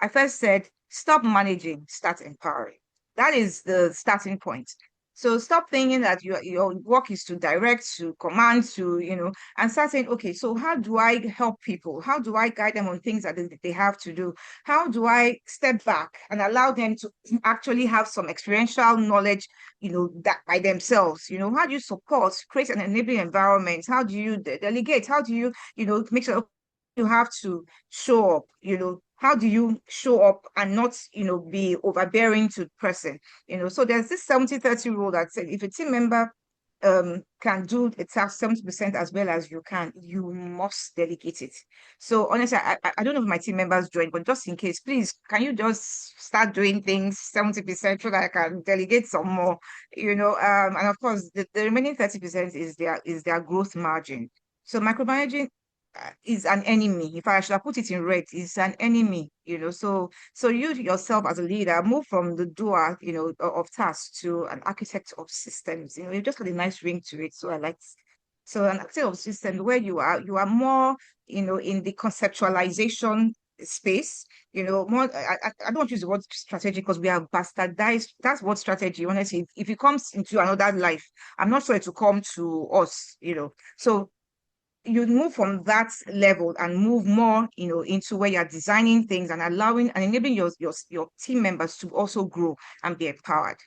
I first said, stop managing, start empowering. That is the starting point. So stop thinking that your work is to direct, to command, and start saying, okay, so how do I help people? How do I guide them on things that they have to do? How do I step back and allow them to actually have some experiential knowledge, that by themselves? How do you support, create an enabling environment? How do you delegate? How do you, make sure you have to show up, how do you show up and not, be overbearing to the person? So there's this 70-30 rule that said, if a team member can do a task 70% as well as you can, you must delegate it. So honestly, I don't know if my team members join, but just in case, please, can you just start doing things 70% so that I can delegate some more? And of course, the remaining 30% is their growth margin. So micromanaging is an enemy. If I should put it in red, it's an enemy, So you yourself as a leader move from the doer, of tasks, to an architect of systems. You just got a nice ring to it. So I like. So an architect of systems, where you are more, in the conceptualization space. More. I don't want to use the word strategy, because we have bastardized. That's what strategy. Honestly, if it comes into another life, I'm not sure it will come to us. So you move from that level and move more, into where you're designing things and allowing and enabling your team members to also grow and be empowered.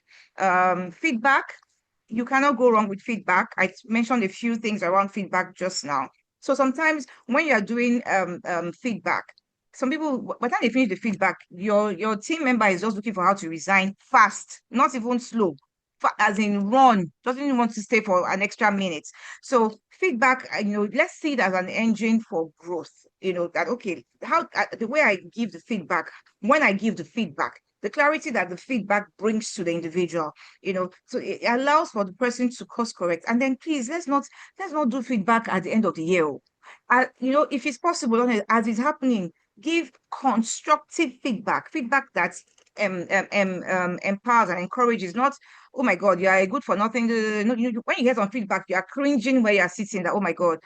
Feedback, you cannot go wrong with feedback. I mentioned a few things around feedback just now. So sometimes when you're doing feedback, some people, by the time they finish the feedback, your team member is just looking for how to resign fast, not even slow, as in run, doesn't even want to stay for an extra minute. So feedback, let's see it as an engine for growth. That, okay, the way I give the feedback, when I give the feedback, the clarity that the feedback brings to the individual, so it allows for the person to course correct. And then please, let's not do feedback at the end of the year. If it's possible, as it's happening, give constructive feedback that empowers and encourages, not, oh my God, you are good for nothing. When you get some feedback, you are cringing where you are sitting, that, oh my God,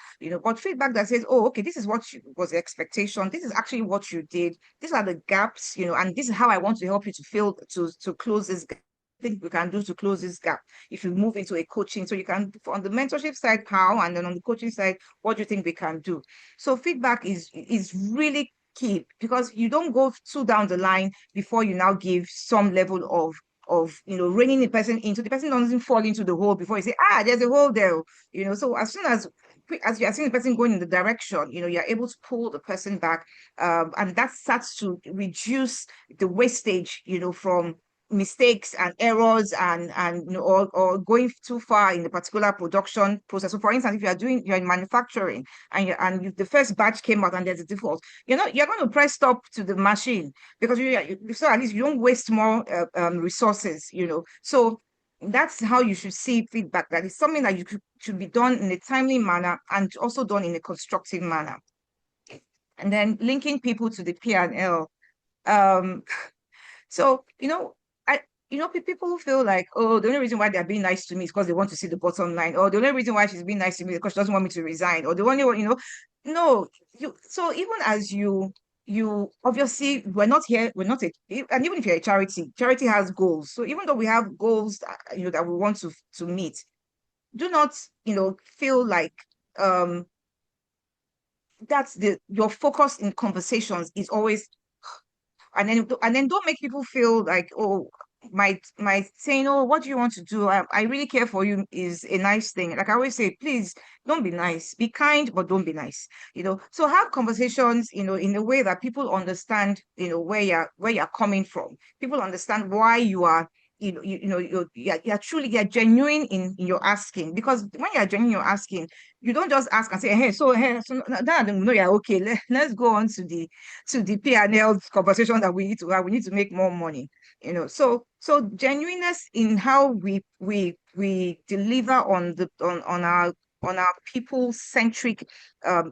but feedback that says, oh, okay, this is what was the expectation. This is actually what you did. These are the gaps, and this is how I want to help you to close this gap. Think we can do to close this gap if you move into a coaching. So you can, on the mentorship side, how, and then on the coaching side, what do you think we can do? So feedback is really key, because you don't go too down the line before you now give some level of reining the person into, the person doesn't fall into the hole before you say, there's a hole there. So as soon as you are seeing the person going in the direction, you're able to pull the person back, and that starts to reduce the wastage, from mistakes and errors and you know, or going too far in the particular production process. So for instance, if you're in manufacturing and the first batch came out and there's a default, you're going to press stop to the machine because so at least you don't waste more resources, you know. So that's how you should see feedback. That is something that should be done in a timely manner and also done in a constructive manner. And then linking people to the P&L. So, you know, people who feel like, oh, the only reason why they're being nice to me is because they want to see the bottom line, or the only reason why she's being nice to me is because she doesn't want me to resign, or the only one, you know, no, so even as you obviously, we're not, and even if you're a charity has goals. So even though we have goals, you know, that we want to meet, do not, you know, feel like, that's your focus in conversations is always, and then don't make people feel like, oh, my saying, oh, what do you want to do? I really care for you is a nice thing. Like I always say, please don't be nice, be kind, but don't be nice. You know, so have conversations, you know, in a way that people understand, you know, where you're coming from. People understand why you are, you're truly, you're genuine in your asking, because when you're genuine, you're asking, you don't just ask and say, hey, so now I don't know, yeah, okay, let's go on to the P&L conversation that we need to have. We need to make more money, you know. So genuineness in how we deliver on our people-centric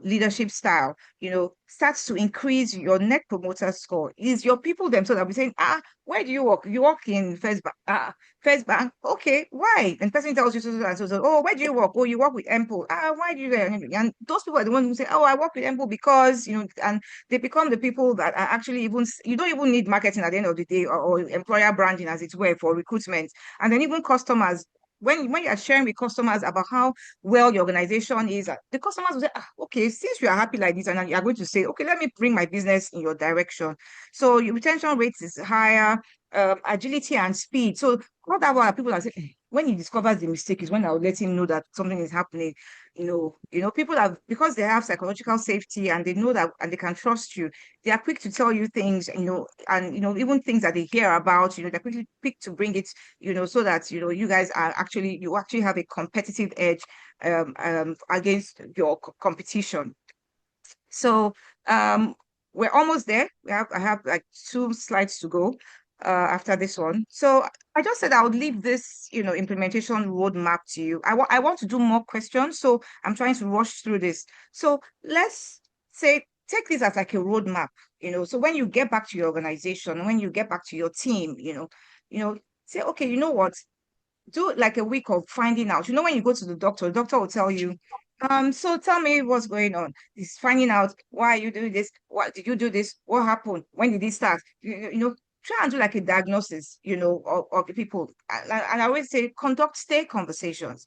leadership style, you know, starts to increase your net promoter score. Is your people themselves that be saying, where do you work? You work in First Bank. First Bank. Okay, why? And person tells you so and so. Oh, where do you work? Oh, you work with Emple. Why do you? And those people are the ones who say, oh, I work with Emple because, you know, and they become the people that are actually you don't even need marketing at the end of the day, or employer branding, as it were, for recruitment. And then even customers, when you're sharing with customers about how well your organization is, the customers will say, okay, since you are happy like this, and you are going to say, okay, let me bring my business in your direction. So your retention rates is higher, agility and speed. So all that while people are saying, when he discovers the mistake is when I'll let him know that something is happening. You know, people have, because they have psychological safety and they know that, and they can trust you, they are quick to tell you things, you know, and, you know, even things that they hear about, you know, they're quick to bring it, you know, so that, you know, you actually have a competitive edge against your competition. So we're almost there. I have like 2 slides to go after this one. So I just said I would leave this, you know, implementation roadmap to you. I want to do more questions, so I'm trying to rush through this. So let's say take this as like a roadmap, you know. So when you get back to your organization, when you get back to your team, you know, say, okay, you know what? Do like a week of finding out. You know, when you go to the doctor will tell you, so tell me what's going on. It's finding out, why are you doing this? What did you do this? What happened? When did it start? You know, try and do like a diagnosis, you know, of the people. And I always say, conduct stay conversations.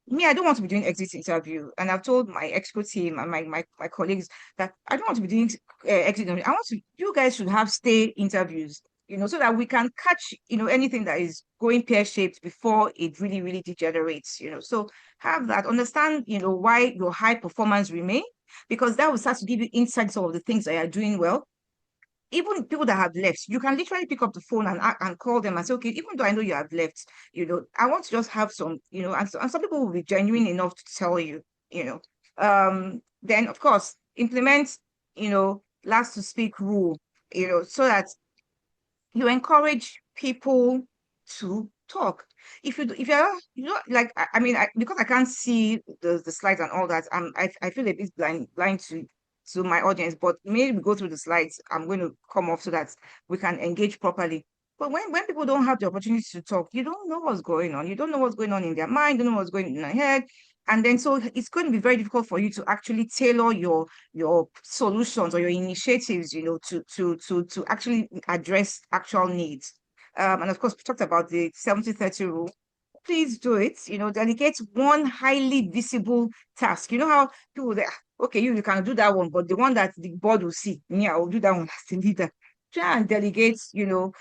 Me, I don't want to be doing exit interview. And I've told my exco team and my colleagues that I don't want to be doing exit interview. You guys should have stay interviews, you know, so that we can catch, you know, anything that is going pear-shaped before it really, really degenerates, you know. So have that, understand, you know, why your high performance remain, because that will start to give you insights of the things that you're doing well. Even people that have left, you can literally pick up the phone and call them and say, okay, even though I know you have left, you know, I want to just have some, you know, and some people will be genuine enough to tell you, you know. Then of course, implement, you know, last to speak rule, you know, so that you encourage people to talk. If you're, you know, like, I mean, because I can't see the slides and all that, I feel a bit blind to my audience, but maybe we go through the slides. I'm going to come off so that we can engage properly. But when people don't have the opportunity to talk, you don't know what's going on. You don't know what's going on in their mind, you don't know what's going on in their head. And then so it's going to be very difficult for you to actually tailor your solutions or your initiatives, you know, to actually address actual needs. And of course, we talked about the 70-30 rule. Please do it, you know, delegate one highly visible task. You know how people say, okay, you can do that one, but the one that the board will see, me, I will do that one as the leader. Try and delegate, you know,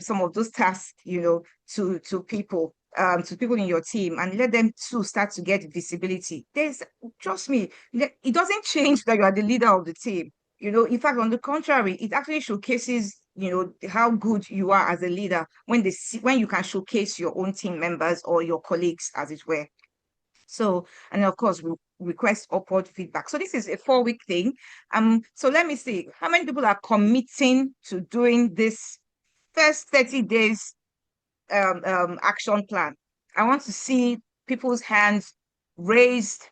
some of those tasks, you know, to people in your team, and let them too start to get visibility. Trust me, it doesn't change that you are the leader of the team. You know, in fact, on the contrary, it actually showcases how good you are as a leader when you can showcase your own team members or your colleagues, as it were. So, and of course, we request upward feedback. So this is a 4-week thing. So let me see how many people are committing to doing this first 30 days action plan. I want to see people's hands raised.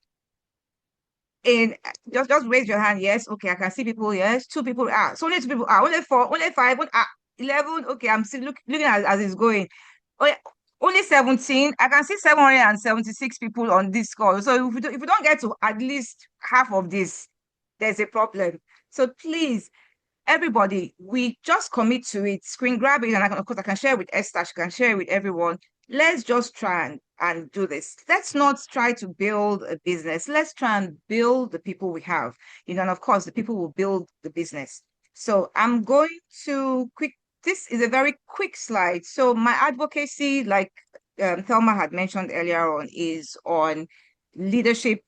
Just raise your hand. Yes, okay, I can see people. Yes, 2 people. So only 2 people. Only 4, only 5, 11. Okay, I'm still looking as it's going. Oh, yeah. Only 17. I can see 776 people on this call. So if we don't get to at least half of this, there's a problem. So please, everybody, we just commit to it. Screen grab it, and of course I can share with Esther. She can share with everyone. Let's just try and do this. Let's not try to build a business. Let's try and build the people we have. And of course, the people will build the business. So I'm going to this is a very quick slide. So my advocacy, like Thelma had mentioned earlier on, is on leadership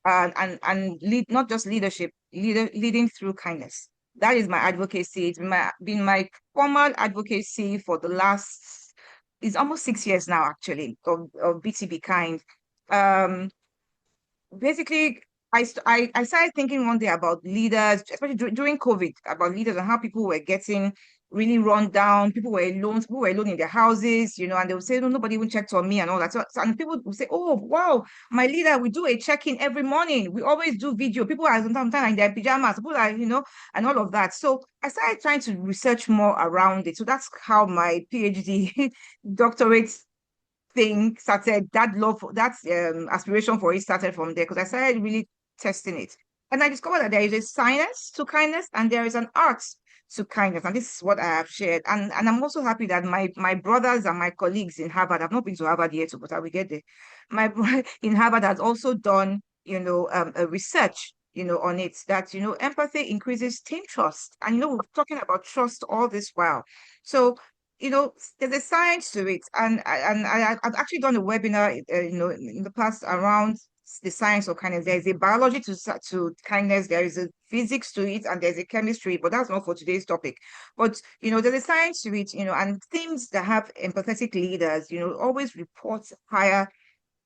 and lead, not just leadership, leading through kindness. That is my advocacy. It's been my formal advocacy for the last, it's almost 6 years now, actually, of BTB Kind. Basically, I started thinking one day about leaders, especially during COVID, about leaders and how people were getting really run down. People were alone in their houses, and they would say, no, nobody even checked on me and all that. So and people would say, oh, wow, my leader, we do a check-in every morning. We always do video. People are sometimes in their pajamas, people are, and all of that. So I started trying to research more around it. So that's how my PhD doctorate thing started. That love, that aspiration for it started from there, because I started really testing it. And I discovered that there is a science to kindness and there is an art to kindness. And this is what I have shared. And I'm also happy that my brothers and my colleagues in Harvard, I've not been to Harvard yet, but I will get there. My brother in Harvard has also done, a research, on it, that, empathy increases team trust. And, we're talking about trust all this while. So, there's a science to it. And I've actually done a webinar, in the past around the science of kindness. There's a biology to kindness, there is a physics to it, and there's a chemistry, but that's not for today's topic. But, there's a science to it, and teams that have empathetic leaders, always report higher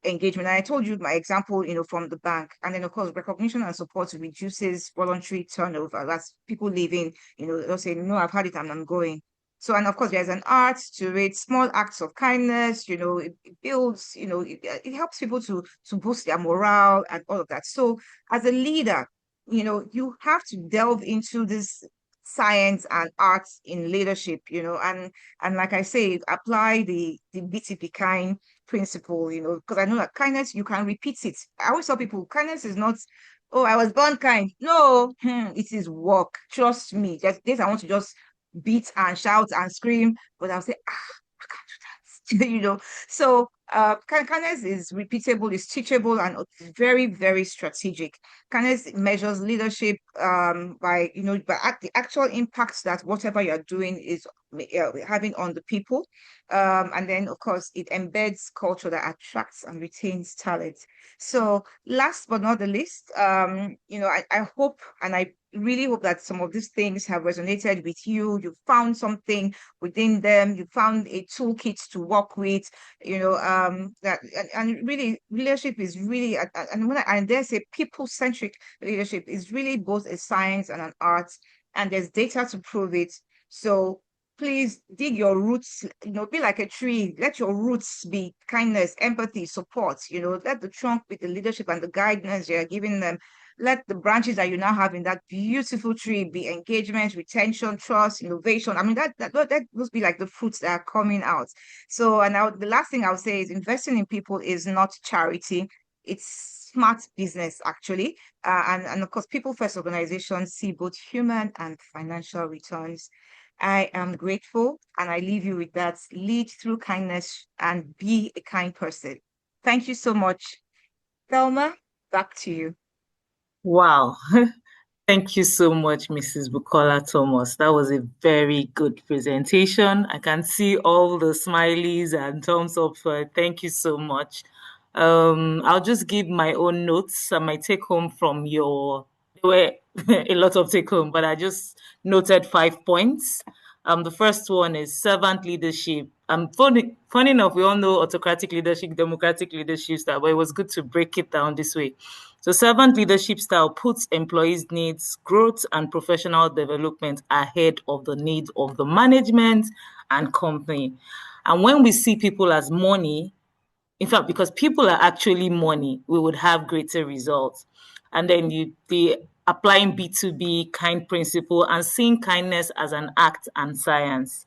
engagement. And I told you my example, from the bank. And then, of course, recognition and support reduces voluntary turnover. That's people leaving, they'll say, no, I've had it and I'm going. So, and of course, there's an art to it, small acts of kindness, it builds, it helps people to boost their morale and all of that. So as a leader, you have to delve into this science and arts in leadership, and like I say, apply the BTP kind principle, because I know that kindness, you can repeat it. I always tell people, kindness is not, oh, I was born kind. No, it is work. Trust me. Just this, I want to just beat and shout and scream, but I'll say, I can't do that. So kindness is repeatable, is teachable, and very, very strategic. Kindness measures leadership by the actual impacts that whatever you're doing is having on the people. And then, of course, it embeds culture that attracts and retains talent. So last but not the least, I hope, and I really hope that some of these things have resonated with you. You found something within them. You found a toolkit to work with, that, and really leadership is really, and there's a people-centric leadership is really both a science and an art, and there's data to prove it. So please dig your roots, be like a tree. Let your roots be kindness, empathy, support, let the trunk be the leadership and the guidance you're giving them. Let the branches that you now have in that beautiful tree be engagement, retention, trust, innovation. I mean, that must be like the fruits that are coming out. So, and now the last thing I'll say is investing in people is not charity. It's smart business, actually. And of course, people first organizations see both human and financial returns. I am grateful, and I leave you with that. Lead through kindness and be a kind person. Thank you so much. Thelma, back to you. Wow. Thank you so much, Mrs. Bukola Thomas. That was a very good presentation. I can see all the smileys and thumbs up. Thank you so much. I'll just give my own notes. I might take home from there were a lot of take home, but I just noted 5 points. The first one is servant leadership. Funny enough, we all know autocratic leadership, democratic leadership style, but it was good to break it down this way. So servant leadership style puts employees' needs, growth, and professional development ahead of the needs of the management and company. And when we see people as money, in fact, because people are actually money, we would have greater results. And then the applying B2B kind principle and seeing kindness as an act and science.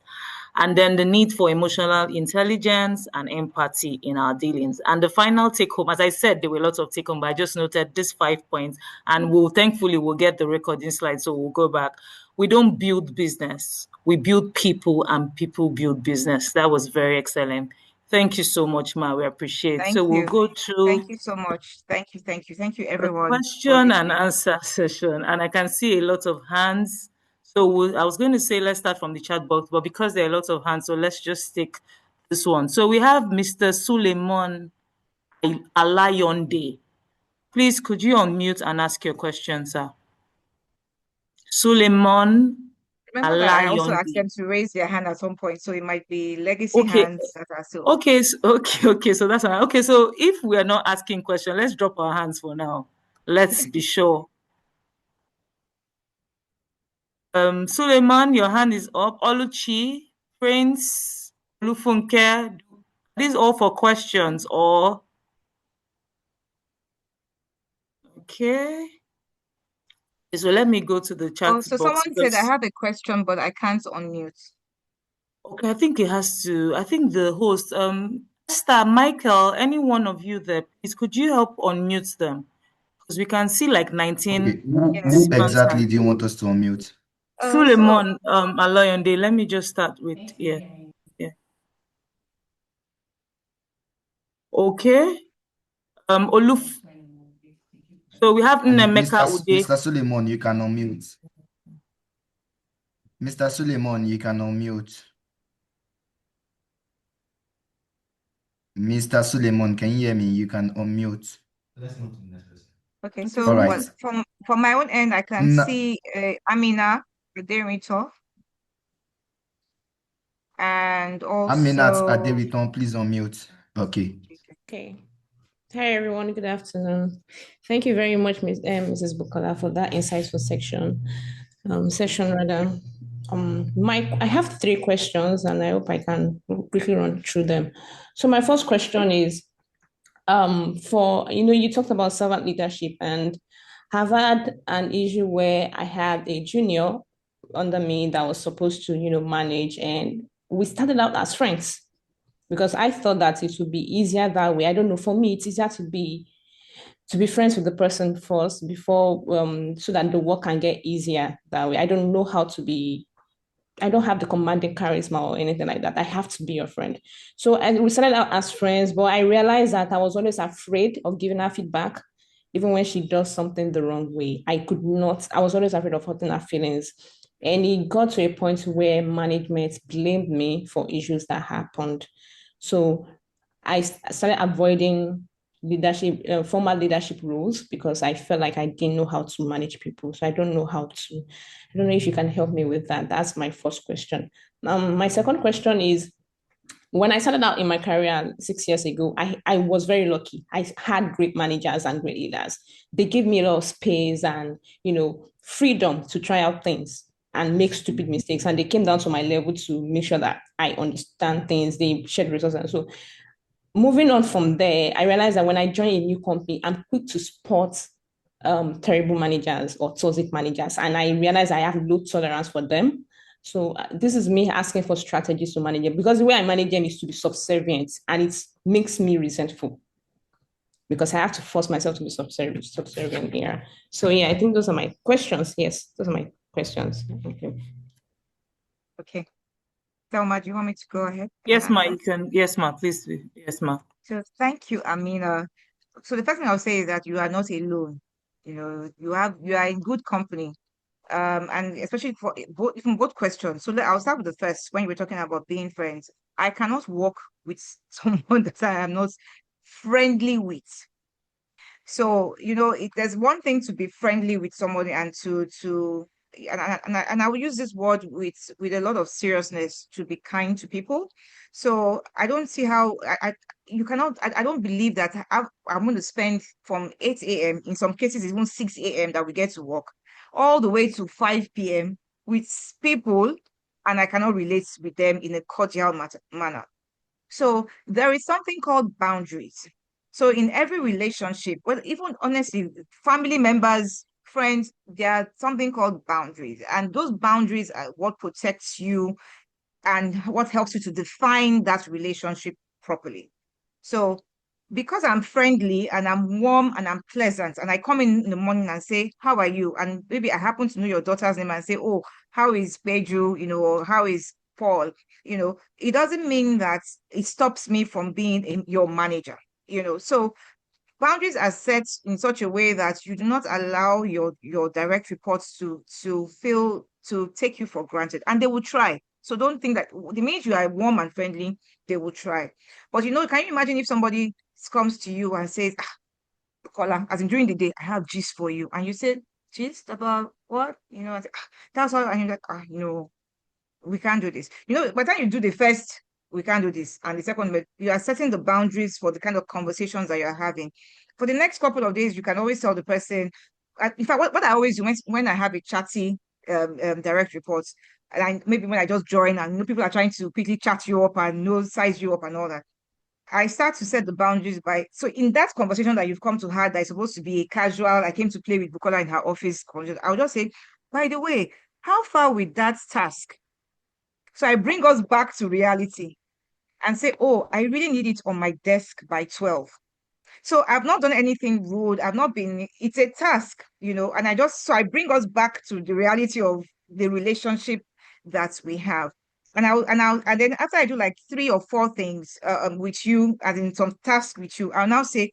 And then the need for emotional intelligence and empathy in our dealings. And the final take home, as I said, there were lots of take home, but I just noted these 5 points, and we'll get the recording slide, so we'll go back. We don't build business. We build people, and people build business. That was very excellent. Thank you so much, Ma. We appreciate it. Thank So we'll you. go through. Thank you so much. Thank you, everyone. Question and answer session, and I can see a lot of hands. So I was going to say let's start from the chat box, but because there are lots of hands, so let's just take this one. So we have Mr. Suleiman Alayonde. Please, could you unmute and ask your question, sir? Suleiman Remember that I also asked Alayonde. them to raise their hand at some point, so it might be legacy hands that are still. Okay, okay. So that's fine. Okay, so if we are not asking questions, let's drop our hands for now. Let's be sure. Suleiman, your hand is up. Oluchi, Prince, Lufunke, these all for questions or? Okay. So let me go to the chat box. So someone said, I have a question, but I can't unmute. Okay, I think it has to, I think the host, Esther, Michael, any one of you there, please, could you help unmute them? Because we can see like 19. Okay. Who exactly do you want us to unmute? Suleiman Alayonde, let me just start with, yeah. Okay. Oluf. So we have Nemeka Ude. Mr. Suleiman, you can unmute. Mr. Suleiman, you can unmute. Mr. Suleiman, can you hear me? You can unmute. Okay, so all right. from my own end, I can see Amina Aderito. And also Aminat Aderito, please unmute. Okay. Okay. Hi everyone, good afternoon. Thank you very much, Mrs. Bukola, for that insightful session rather. I have 3 questions and I hope I can quickly run through them. So my first question is, you talked about servant leadership, and I've had an issue where I had a junior under me that was supposed to, manage, and we started out as friends because I thought that it would be easier that way. I don't know, for me, it's easier to be friends with the person first before, so that the work can get easier that way. I don't know how to be, I don't have the commanding charisma or anything like that. I have to be your friend. So we started out as friends, but I realized that I was always afraid of giving her feedback, even when she does something the wrong way. I was always afraid of hurting her feelings. And it got to a point where management blamed me for issues that happened. So I started avoiding formal leadership roles because I felt like I didn't know how to manage people. So I don't know if you can help me with that. That's my first question. My second question is, when I started out in my career 6 years ago, I was very lucky. I had great managers and great leaders. They gave me a lot of space and, freedom to try out things and make stupid mistakes. And they came down to my level to make sure that I understand things. They shared resources. And so moving on from there, I realized that when I join a new company, I'm quick to spot terrible managers or toxic managers. And I realized I have low tolerance for them. So this is me asking for strategies to manage them, because the way I manage them is to be subservient, and it makes me resentful because I have to force myself to be subservient here. So yeah, I think those are my questions. Yes, those are my questions. Okay. Thelma, do you want me to go ahead? Yes, ma, you can. Yes, ma, please. Yes, ma. So thank you, Amina. So the first thing I'll say is that you are not alone. You are in good company. And especially for both questions. So I'll start with the first. When you were talking about being friends, I cannot work with someone that I am not friendly with. So, there's one thing to be friendly with somebody and to and I will use this word with a lot of seriousness, to be kind to people. So I don't see how you cannot. I don't believe that I'm going to spend from 8 a.m. in some cases even 6 a.m. that we get to work, all the way to 5 p.m. with people, and I cannot relate with them in a cordial manner. So there is something called boundaries. So in every relationship, well, even honestly, family members, friends, there are something called boundaries. And those boundaries are what protects you and what helps you to define that relationship properly. So because I'm friendly and I'm warm and I'm pleasant, and I come in the morning and say, how are you? And maybe I happen to know your daughter's name and say, oh, how is Pedro, or how is Paul? It doesn't mean that it stops me from being your manager, So boundaries are set in such a way that you do not allow your direct reports to take you for granted, and they will try. So don't think that the minute you are warm and friendly, they will try. But can you imagine if somebody comes to you and says, Bukola, as in during the day, I have gist for you, and you say, gist about what? I say, that's all, and you're like, we can't do this. By the time you do the first, we can't do this, and the second, you are setting the boundaries for the kind of conversations that you're having. For the next couple of days, you can always tell the person. In fact, what I always do when I have a chatty direct reports, and maybe when I just join and people are trying to quickly chat you up and size you up and all that, I start to set the boundaries so in that conversation that you've come to have that is supposed to be a casual, I came to play with Bukola in her office, I'll just say, by the way, how far with that task? So I bring us back to reality and say, oh, I really need it on my desk by 12. So I've not done anything rude. It's a task, and I bring us back to the reality of the relationship that we have. And then after I do like 3 or 4 things with you, as in some task with you, I'll now say,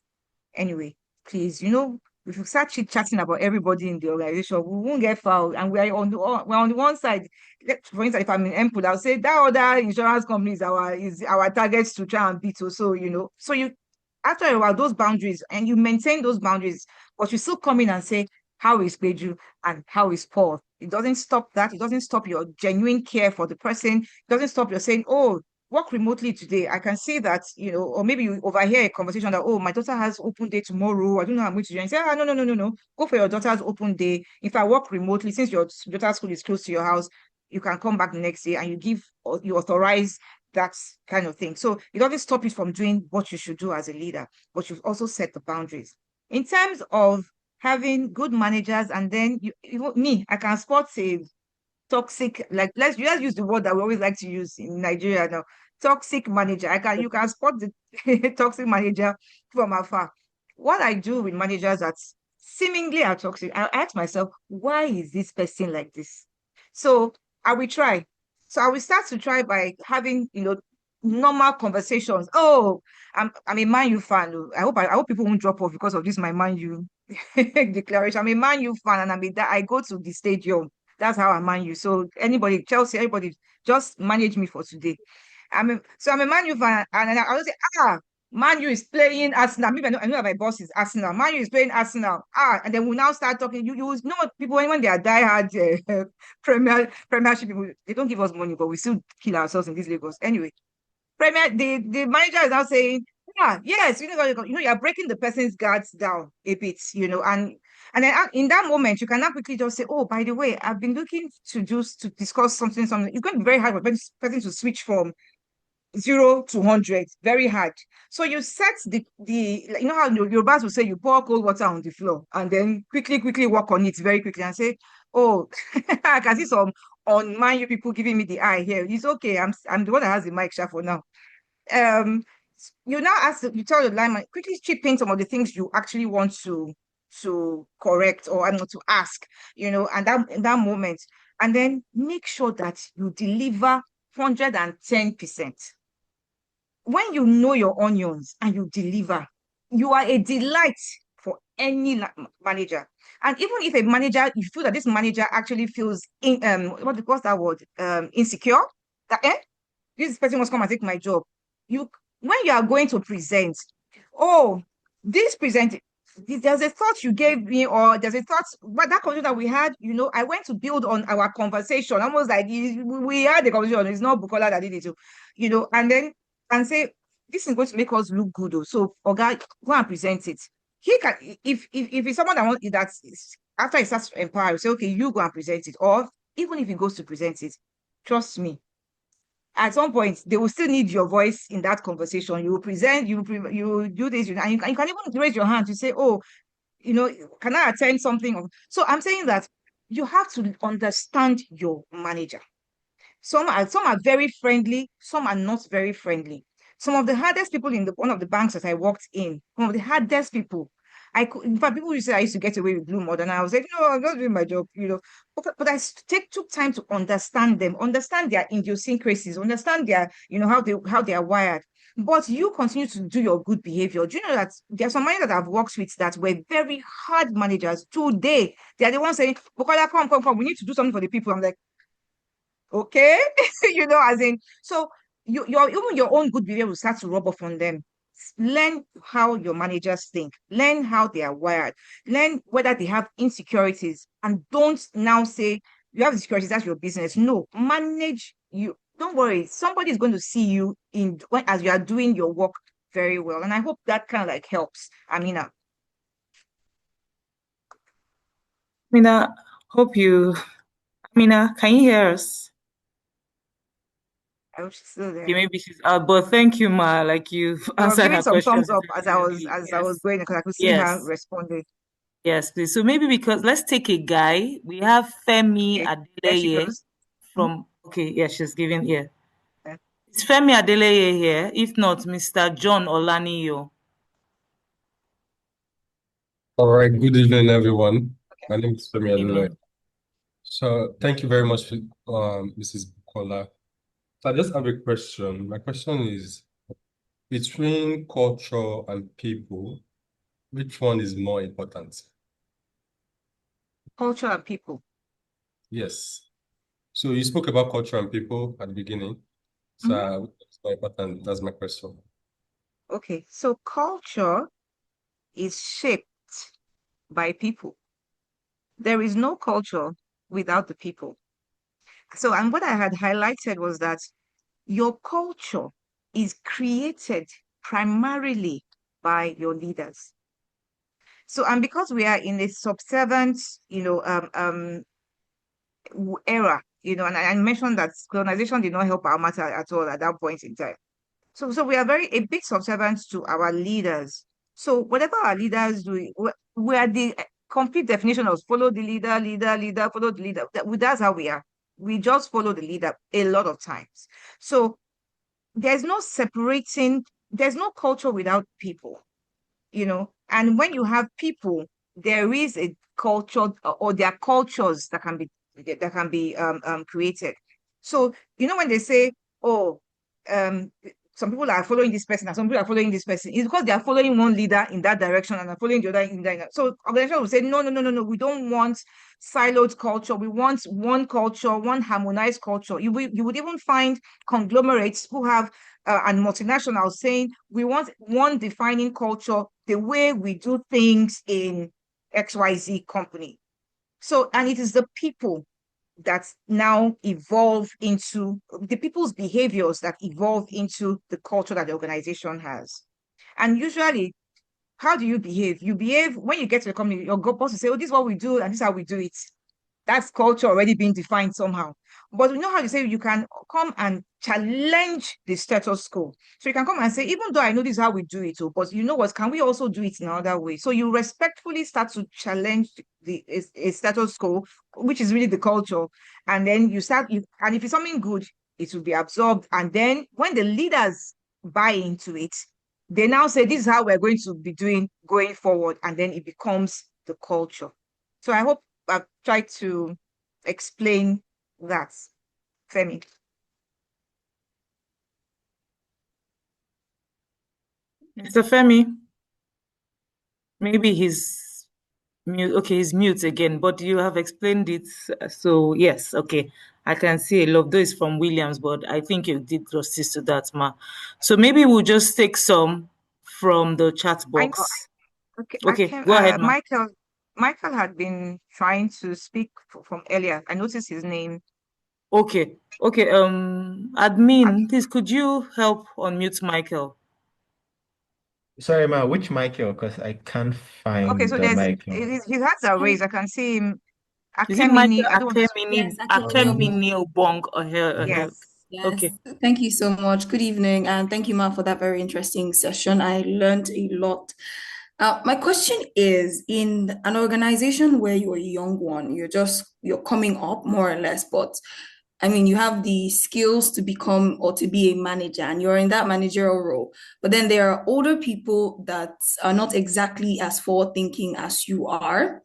anyway, please, if we start chit-chatting about everybody in the organization, we won't get fouled. And we're on the one side. For instance, if I'm in Emple, I'll say that other insurance company is our targets to try and beat. So you after a while, those boundaries, and you maintain those boundaries, but you still come in and say, how is Pedro and how is Paul? It doesn't stop that. It doesn't stop your genuine care for the person. It doesn't stop your saying, oh, work remotely today. I can see that, or maybe you overhear a conversation that, oh, my daughter has open day tomorrow. I don't know how I'm going to do. And say, no. Go for your daughter's open day. If I work remotely, since your daughter's school is close to your house, you can come back the next day and you authorize that kind of thing. So it doesn't stop you from doing what you should do as a leader, but you've also set the boundaries. In terms of having good managers, and then I can spot a toxic, like let's use the word that we always like to use in Nigeria now, toxic manager. You can spot the toxic manager from afar. What I do with managers that seemingly are toxic, I ask myself, why is this person like this? So I will try. So I will start to try by having, normal conversations. Oh, I'm a Man U fan. I hope people won't drop off because of this, my Man U declaration. I'm a Man U fan, and I go to the stadium. That's how I Man U. So anybody, Chelsea, everybody, just manage me for today. I'm a Man U fan, and I will say, Man U is playing Arsenal. Maybe I know that my boss is Arsenal. Man U is playing Arsenal. And then we'll now start talking. You know, people when they are diehard Premiership people, they don't give us money, but we still kill ourselves in this Lagos. Anyway, the manager is now saying, yes, you are breaking the person's guards down a bit, and then in that moment, you can now quickly just say, oh, by the way, I've been looking to discuss something. It's going to be very hard for the person to switch from 0 to 100, very hard. So you set how your boss will say, you pour cold water on the floor and then quickly work on it very quickly and say, oh, I can see some on Man U people giving me the eye here. It's okay. I'm the one that has the mic share for now. You now you tell the lineman, quickly chip in some of the things you actually want to correct or not to ask, and in that moment, and then make sure that you deliver 110%. When you know your onions and you deliver, you are a delight for any manager. And even if a manager, you feel that this manager actually feels what's that word? Insecure, that this person must come and take my job. When you are going to present, this there's a thought you gave me, or there's a thought, but that conversation that we had, I went to build on our conversation, almost like we had the conversation. It's not Bukola that did it, and then and say, this is going to make us look good. So, Oga, go and present it. He can, if it's someone that wants that, after he starts to empower, say, okay, you go and present it. Or even if he goes to present it, trust me, at some point they will still need your voice in that conversation. You will present, you do this, and you can even raise your hand to say, oh, can I attend something? So I'm saying that you have to understand your manager. Some are very friendly, some are not very friendly. Some of the hardest people in one of the banks that I worked in, one of the hardest people, in fact, people used to say I used to get away with blue more than I was like, no, I'm not doing my job, But I took time to understand them, understand their idiosyncrasies, understand their, how they are wired. But you continue to do your good behavior. Do you know that there are some managers that I've worked with that were very hard managers today? They are the ones saying, Bukola, come, we need to do something for the people. I'm like, okay, as in, so even your own good behavior will start to rub off on them. Learn how your managers think, learn how they are wired, learn whether they have insecurities, and don't now say you have insecurities, that's your business. No, manage you. Don't worry, somebody is going to see you as you are doing your work very well. And I hope that kind of like helps, Amina. Amina, Amina, can you hear us? I hope she's still there. Yeah, maybe she's out, but thank you, Ma. Like you've answered her some question. thumbs up as I was going, because I could see her responding. Yes, please. So maybe because let's take a guy. We have Femi Adeleye from. Okay, yeah, she's giving. Yeah, is Femi Adeleye here? If not, Mr. John Olaniyo. All right, good evening, everyone. My name is Femi Adeleye. So thank you very much, Mrs. Bukola. So I just have a question. My question is, between culture and people, which one is more important? Culture and people. Yes. So you spoke about culture and people at the beginning. So it's more important. That's my question. Okay, so culture is shaped by people. There is no culture without the people. So, and what I had highlighted was that your culture is created primarily by your leaders. So, and because we are in a subservient, era, and I mentioned that colonization did not help our matter at all at that point in time. So we are a bit subservient to our leaders. So whatever our leaders do, we are the complete definition of follow the leader, follow the leader. That's how we are. We just follow the leader a lot of times. So there's no separating, there's no culture without people, and when you have people, there is a culture, or there are cultures that can be created. So when they say, oh, some people are following this person and some people are following this person, it's because they are following one leader in that direction and are following the other in that. So organization will say, no, we don't want siloed culture. We want one culture, one harmonized culture. You would even find conglomerates who have and multinationals saying, we want one defining culture, the way we do things in XYZ company. So, and it is the people that now evolve into the people's behaviors that evolve into the culture that the organization has. And usually, how do you behave? You behave when you get to the company, your boss will say, oh, this is what we do, and this is how we do it. That's culture already being defined somehow. But you know how you say you can come and challenge the status quo. So you can come and say, even though I know this is how we do it, but you know what, can we also do it in another way? So you respectfully start to challenge a status quo, which is really the culture. And then you start, and if it's something good, it will be absorbed. And then when the leaders buy into it, they now say, this is how we're going to be doing going forward. And then it becomes the culture. So I hope I've tried to explain that, Femi. Mr. Femi, maybe he's mute. Okay, he's mute again, but you have explained it. So yes, okay. I can see a lot. Though it's from Williams, but I think you did justice to that, Ma. So maybe we'll just take some from the chat box. Okay, Okay, go ahead, ma'am. Michael had been trying to speak from earlier. I noticed his name. Okay, admin, please could you help unmute Michael? Sorry, ma, which Michael? Because I can't find Okay, so the his Michael. hands are raised. I can see him. Is it Michael Akemini, I don't want to. Yes, Akemini Obong? Yes. Okay. Thank you so much. Good evening, and thank you, Ma, for that very interesting session. I learned a lot. My question is, in an organization where you're a young one, you're coming up more or less, but I mean, you have the skills to become or to be a manager, and you're in that managerial role. But then there are older people that are not exactly as forward-thinking as you are.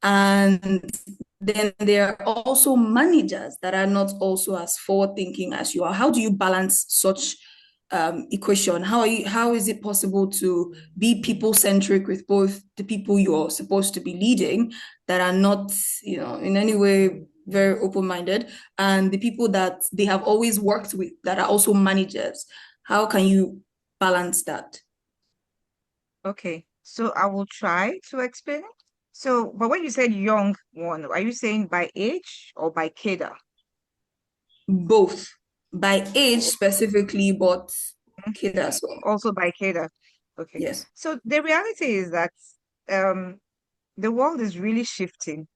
And then there are also managers that are not also as forward-thinking as you are. How do you balance such equation? How is it possible to be people-centric with both the people you're supposed to be leading that are not, in any way very open-minded, and the people that they have always worked with that are also managers? How can you balance that? Okay, so I will try to explain it. So, but when you said young one, are you saying by age or by cadre? Both, by age specifically, but cadre as well. Also by cadre. Okay. Yes. So the reality is that the world is really shifting,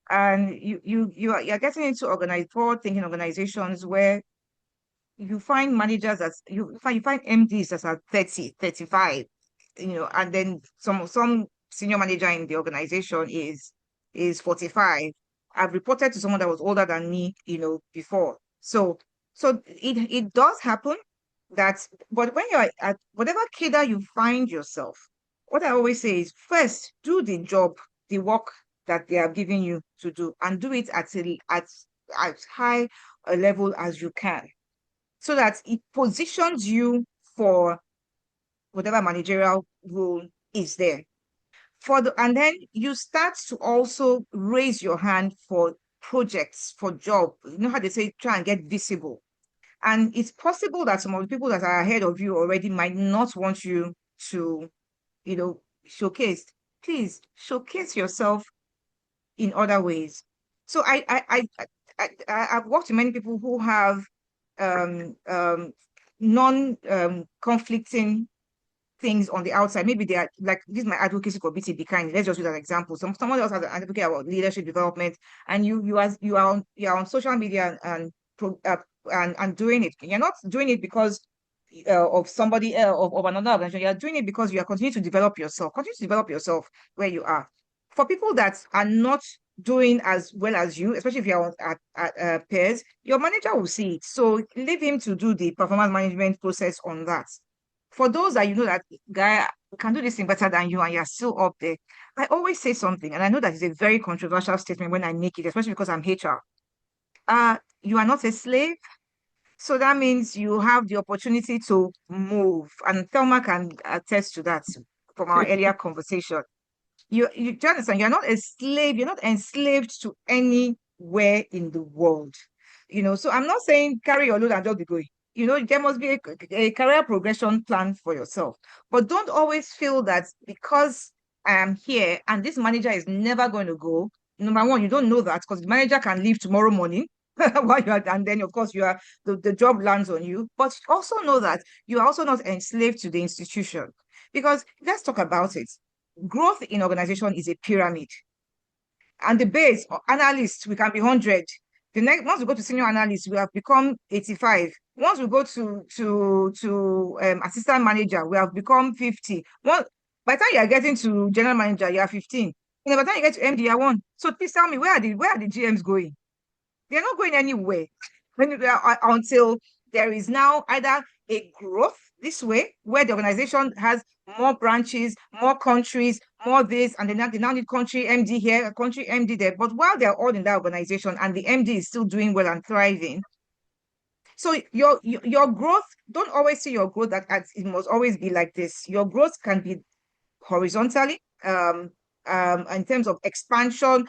and you're getting into forward-thinking organizations where you find managers as you find MDs that are 30, 35, and then some senior manager in the organization is 45. I've reported to someone that was older than me, before. So it does happen but when you're at whatever cadre you find yourself, what I always say is first do the job, the work that they are giving you to do, and do it at as high a level as you can, so that it positions you for whatever managerial role is there. And then you start to also raise your hand for projects, for job. You know how they say, try and get visible. And it's possible that some of the people that are ahead of you already might not want you to, showcase. Please showcase yourself in other ways. So I've worked with many people who have non-conflicting things on the outside. Maybe they are like, this is my advocacy for BT Be Kind. Let's just use an example. Someone else has an advocate about leadership development, and you are on social media and doing it. You're not doing it because of somebody else, of another organization. You're doing it because you are continuing to develop yourself. Continue to develop yourself where you are. For people that are not doing as well as you, especially if you're at peers, your manager will see it. So leave him to do the performance management process on that. For those that that guy can do this thing better than you and you're still up there, I always say something, and I know that is a very controversial statement when I make it, especially because I'm HR. You are not a slave. So that means you have the opportunity to move. And Thelma can attest to that from our earlier conversation. Do you understand? You're not a slave. You're not enslaved to anywhere in the world. So I'm not saying carry your load and just be going. There must be a career progression plan for yourself. But don't always feel that because I am here and this manager is never going to go. Number one, you don't know that because the manager can leave tomorrow morning while you are, and then of course the job lands on you. But also know that you are also not enslaved to the institution. Because let's talk about it. Growth in organization is a pyramid. And the base analysts, we can be 100. Once we go to senior analyst, we have become 85. Once we go to assistant manager, we have become 50. By the time you are getting to general manager, you are 15. By the time you get to MD, you are 1. So please tell me, where are the GMs going? They're not going anywhere until there is now either a growth this way, where the organization has more branches, more countries, more this, and they now need country MD here, country MD there. But while they're all in that organization and the MD is still doing well and thriving, so your growth, don't always see your growth it must always be like this. Your growth can be horizontally, in terms of expansion,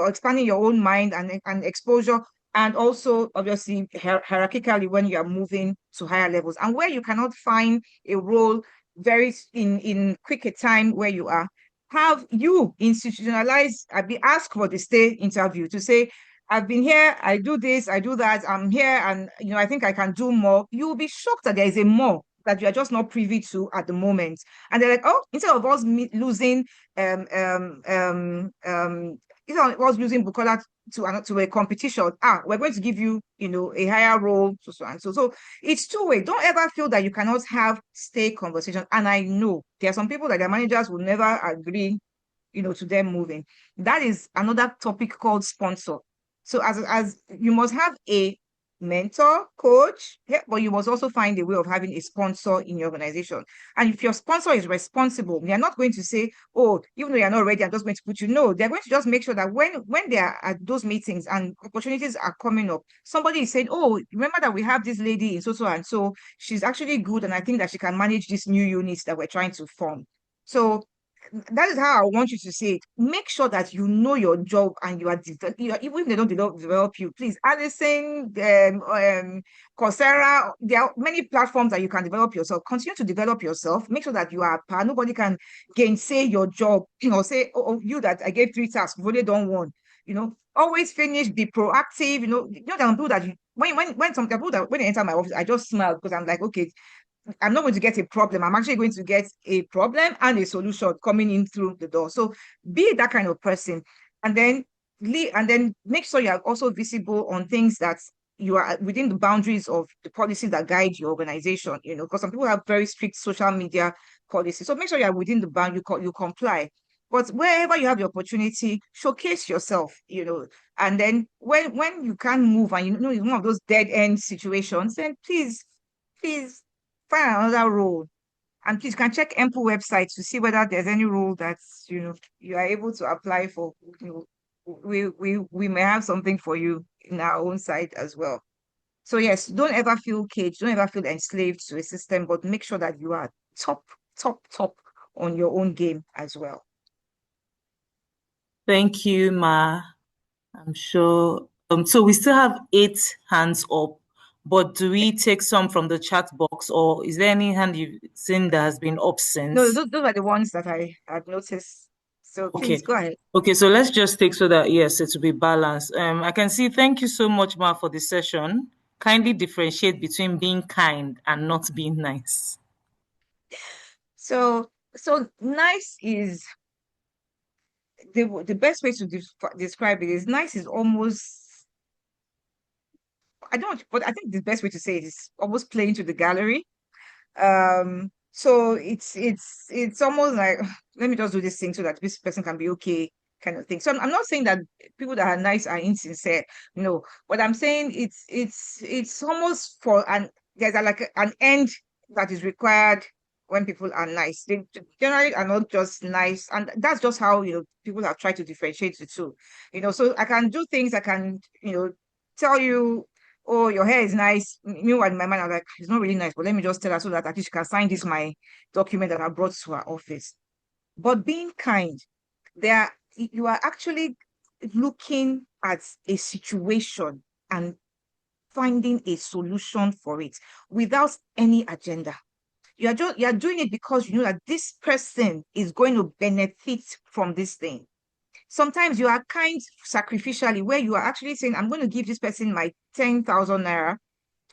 expanding your own mind and exposure, and also obviously hierarchically when you are moving to higher levels. And where you cannot find a role very in quick a time where you are, have you institutionalize, be asked for the stay interview to say, I've been here, I do this, I do that, I'm here, and I think I can do more. You'll be shocked that there is a more that you are just not privy to at the moment. And they're like, oh, instead of us losing Bukola to a competition, we're going to give you, a higher role, so and so. So it's two-way. Don't ever feel that you cannot have stay conversation. And I know there are some people that their managers will never agree, to them moving. That is another topic called sponsor. So as you must have a mentor, coach, but you must also find a way of having a sponsor in your organization. And if your sponsor is responsible, they are not going to say, oh, even though you're not ready, I'm just going to put you. No, they're going to just make sure that when they are at those meetings and opportunities are coming up, somebody is saying, oh, remember that we have this lady in so and so, she's actually good, and I think that she can manage these new units that we're trying to form. So that is how I want you to say it. Make sure that you know your job and you are even if they don't develop you, please. Allison, Coursera, there are many platforms that you can develop yourself. Continue to develop yourself. Make sure that you are par. Nobody can gainsay your job. Say, oh, you that I gave 3 tasks, you've only done 1. Always finish, be proactive. There are people that when some people that when they enter my office, I just smile because I'm like, okay, I'm not going to get a problem. I'm actually going to get a problem and a solution coming in through the door. So be that kind of person, and then make sure you are also visible on things that you are within the boundaries of the policies that guide your organization. Because some people have very strict social media policies. So make sure you are within the bound. You comply. But wherever you have the opportunity, showcase yourself. And then when you can't move and it's one of those dead end situations, then please find another role. And please can check Emple website to see whether there's any role that you are able to apply for. We may have something for you in our own side as well. So yes, don't ever feel caged, don't ever feel enslaved to a system, but make sure that you are top on your own game as well. Thank you, Ma. I'm sure. So we still have 8 hands up. But do we take some from the chat box, or is there any hand you've seen that has been up since? No, those are the ones that I had noticed. So please go ahead. Okay, so let's just take so that, yes, it will be balanced. I can see, thank you so much, Ma, for the session. Kindly differentiate between being kind and not being nice. So nice is, the best way to describe it is nice is almost, but I think the best way to say it is almost playing to the gallery. So it's almost like, let me just do this thing so that this person can be okay, kind of thing. So I'm not saying that people that are nice are insincere. No, what I'm saying it's almost there's like an end that is required when people are nice. They generally are not just nice, and that's just how people have tried to differentiate the two. So I can do things, I can tell you, oh, your hair is nice. Meanwhile, in my mind, I'm like, it's not really nice, but let me just tell her so that at least she can sign this my document that I brought to her office. But being kind, you are actually looking at a situation and finding a solution for it without any agenda. You are doing it because you know that this person is going to benefit from this thing. Sometimes you are kind sacrificially, where you are actually saying, I'm going to give this person my 10,000 naira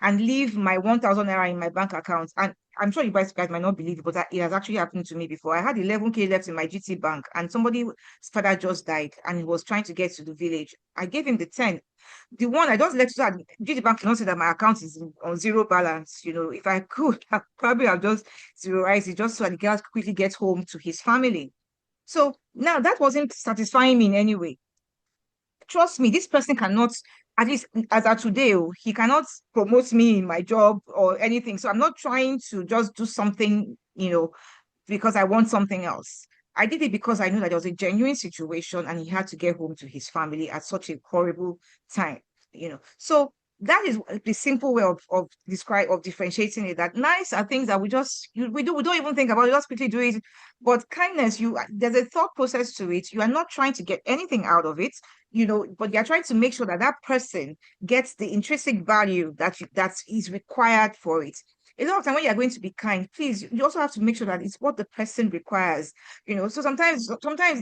and leave my 1,000 naira in my bank account. And I'm sure you guys might not believe it, but it has actually happened to me before. I had 11K left in my GT bank, and somebody's father just died and he was trying to get to the village. I gave him the 10. The one I just left, so that GT bank cannot say that my account is on zero balance. If I could, I probably have just zeroized it just so that the guy quickly gets home to his family. So now that wasn't satisfying me in any way. Trust me, this person cannot, at least as of today, he cannot promote me in my job or anything. So I'm not trying to just do something, because I want something else. I did it because I knew that there was a genuine situation and he had to get home to his family at such a horrible time, So that is the simple way of differentiating it. That nice are things that we don't even think about. We just quickly do it. But kindness, there's a thought process to it. You are not trying to get anything out of it, but you're trying to make sure that that person gets the intrinsic value that is required for it. a lot of time when you're going to be kind, please, you also have to make sure that it's what the person requires, So sometimes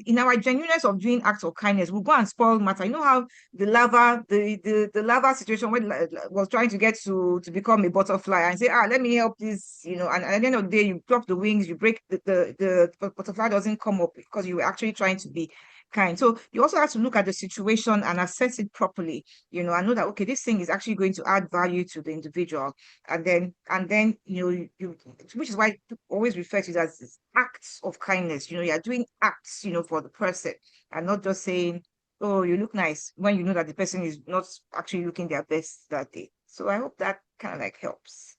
in our genuineness of doing acts of kindness, we'll go and spoil matter. You know how the lava situation when was trying to get to become a butterfly and say, let me help this, and at the end of the day, you drop the wings, you break the butterfly doesn't come up because you were actually trying to be kind. So you also have to look at the situation and assess it properly, and know that, okay, this thing is actually going to add value to the individual. And then you which is why I always refer to it as acts of kindness. You're doing acts, for the person, and not just saying, oh, you look nice, when you know that the person is not actually looking their best that day. So I hope that kind of like helps.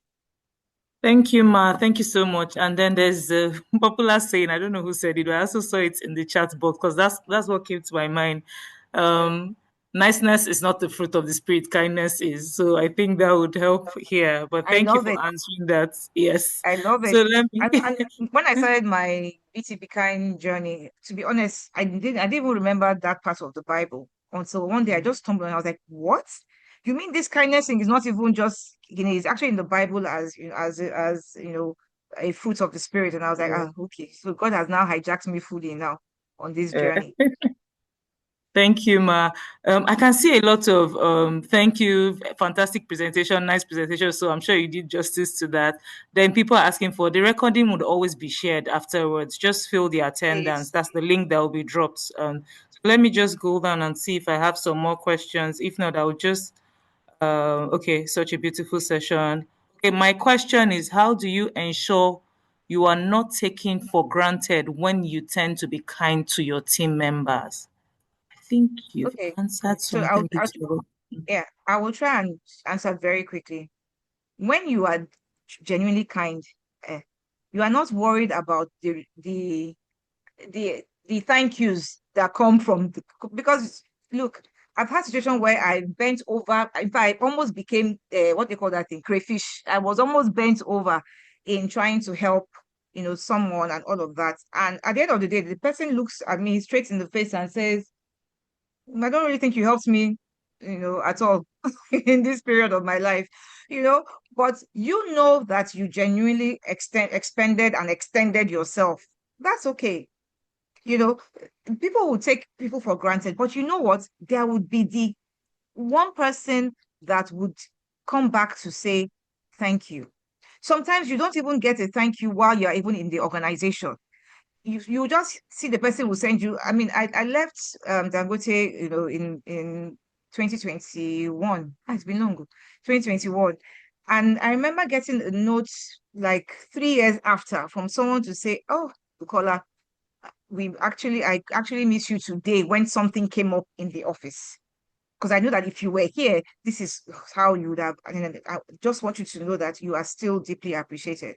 Thank you, Ma. Thank you so much. And then there's a popular saying, I don't know who said it, but I also saw it in the chat box because that's what came to my mind. Niceness is not the fruit of the spirit, kindness is. So I think that would help here. But thank you for answering that. Yes. I love it. So let me and when I started my BTB kind journey, to be honest, I didn't even remember that part of the Bible until one day I just stumbled and I was like, what? You mean this kindness thing is not even just, it's actually in the Bible as a fruit of the spirit. And I was like, okay, so God has now hijacked me fully now on this journey. Thank you, Ma. I can see a lot of thank you, fantastic presentation, nice presentation. So I'm sure you did justice to that. Then people are asking for the recording would always be shared afterwards. Just fill the attendance. That's the link that will be dropped. So let me just go down and see if I have some more questions. If not, I will just okay, such a beautiful session. Okay, my question is, how do you ensure you are not taken for granted when you tend to be kind to your team members? I think you've answered something. I will try and answer very quickly. When you are genuinely kind, you are not worried about the thank yous that come from because look, I've had situations where I bent over. In fact, I almost became what they call that thing, crayfish. I was almost bent over in trying to help, someone and all of that. And at the end of the day, the person looks at me straight in the face and says, I don't really think you helped me, at all in this period of my life, but that you genuinely expanded and extended yourself. That's okay. People will take people for granted, but you know what? There would be the one person that would come back to say thank you. Sometimes you don't even get a thank you while you're even in the organization. You just see the person will send you. I mean, I left Dangote, in 2021. It's been long, 2021. And I remember getting a note like 3 years after from someone to say, oh, Bukola, I actually miss you today when something came up in the office. Because I know that if you were here, this is how you would have. I just want you to know that you are still deeply appreciated.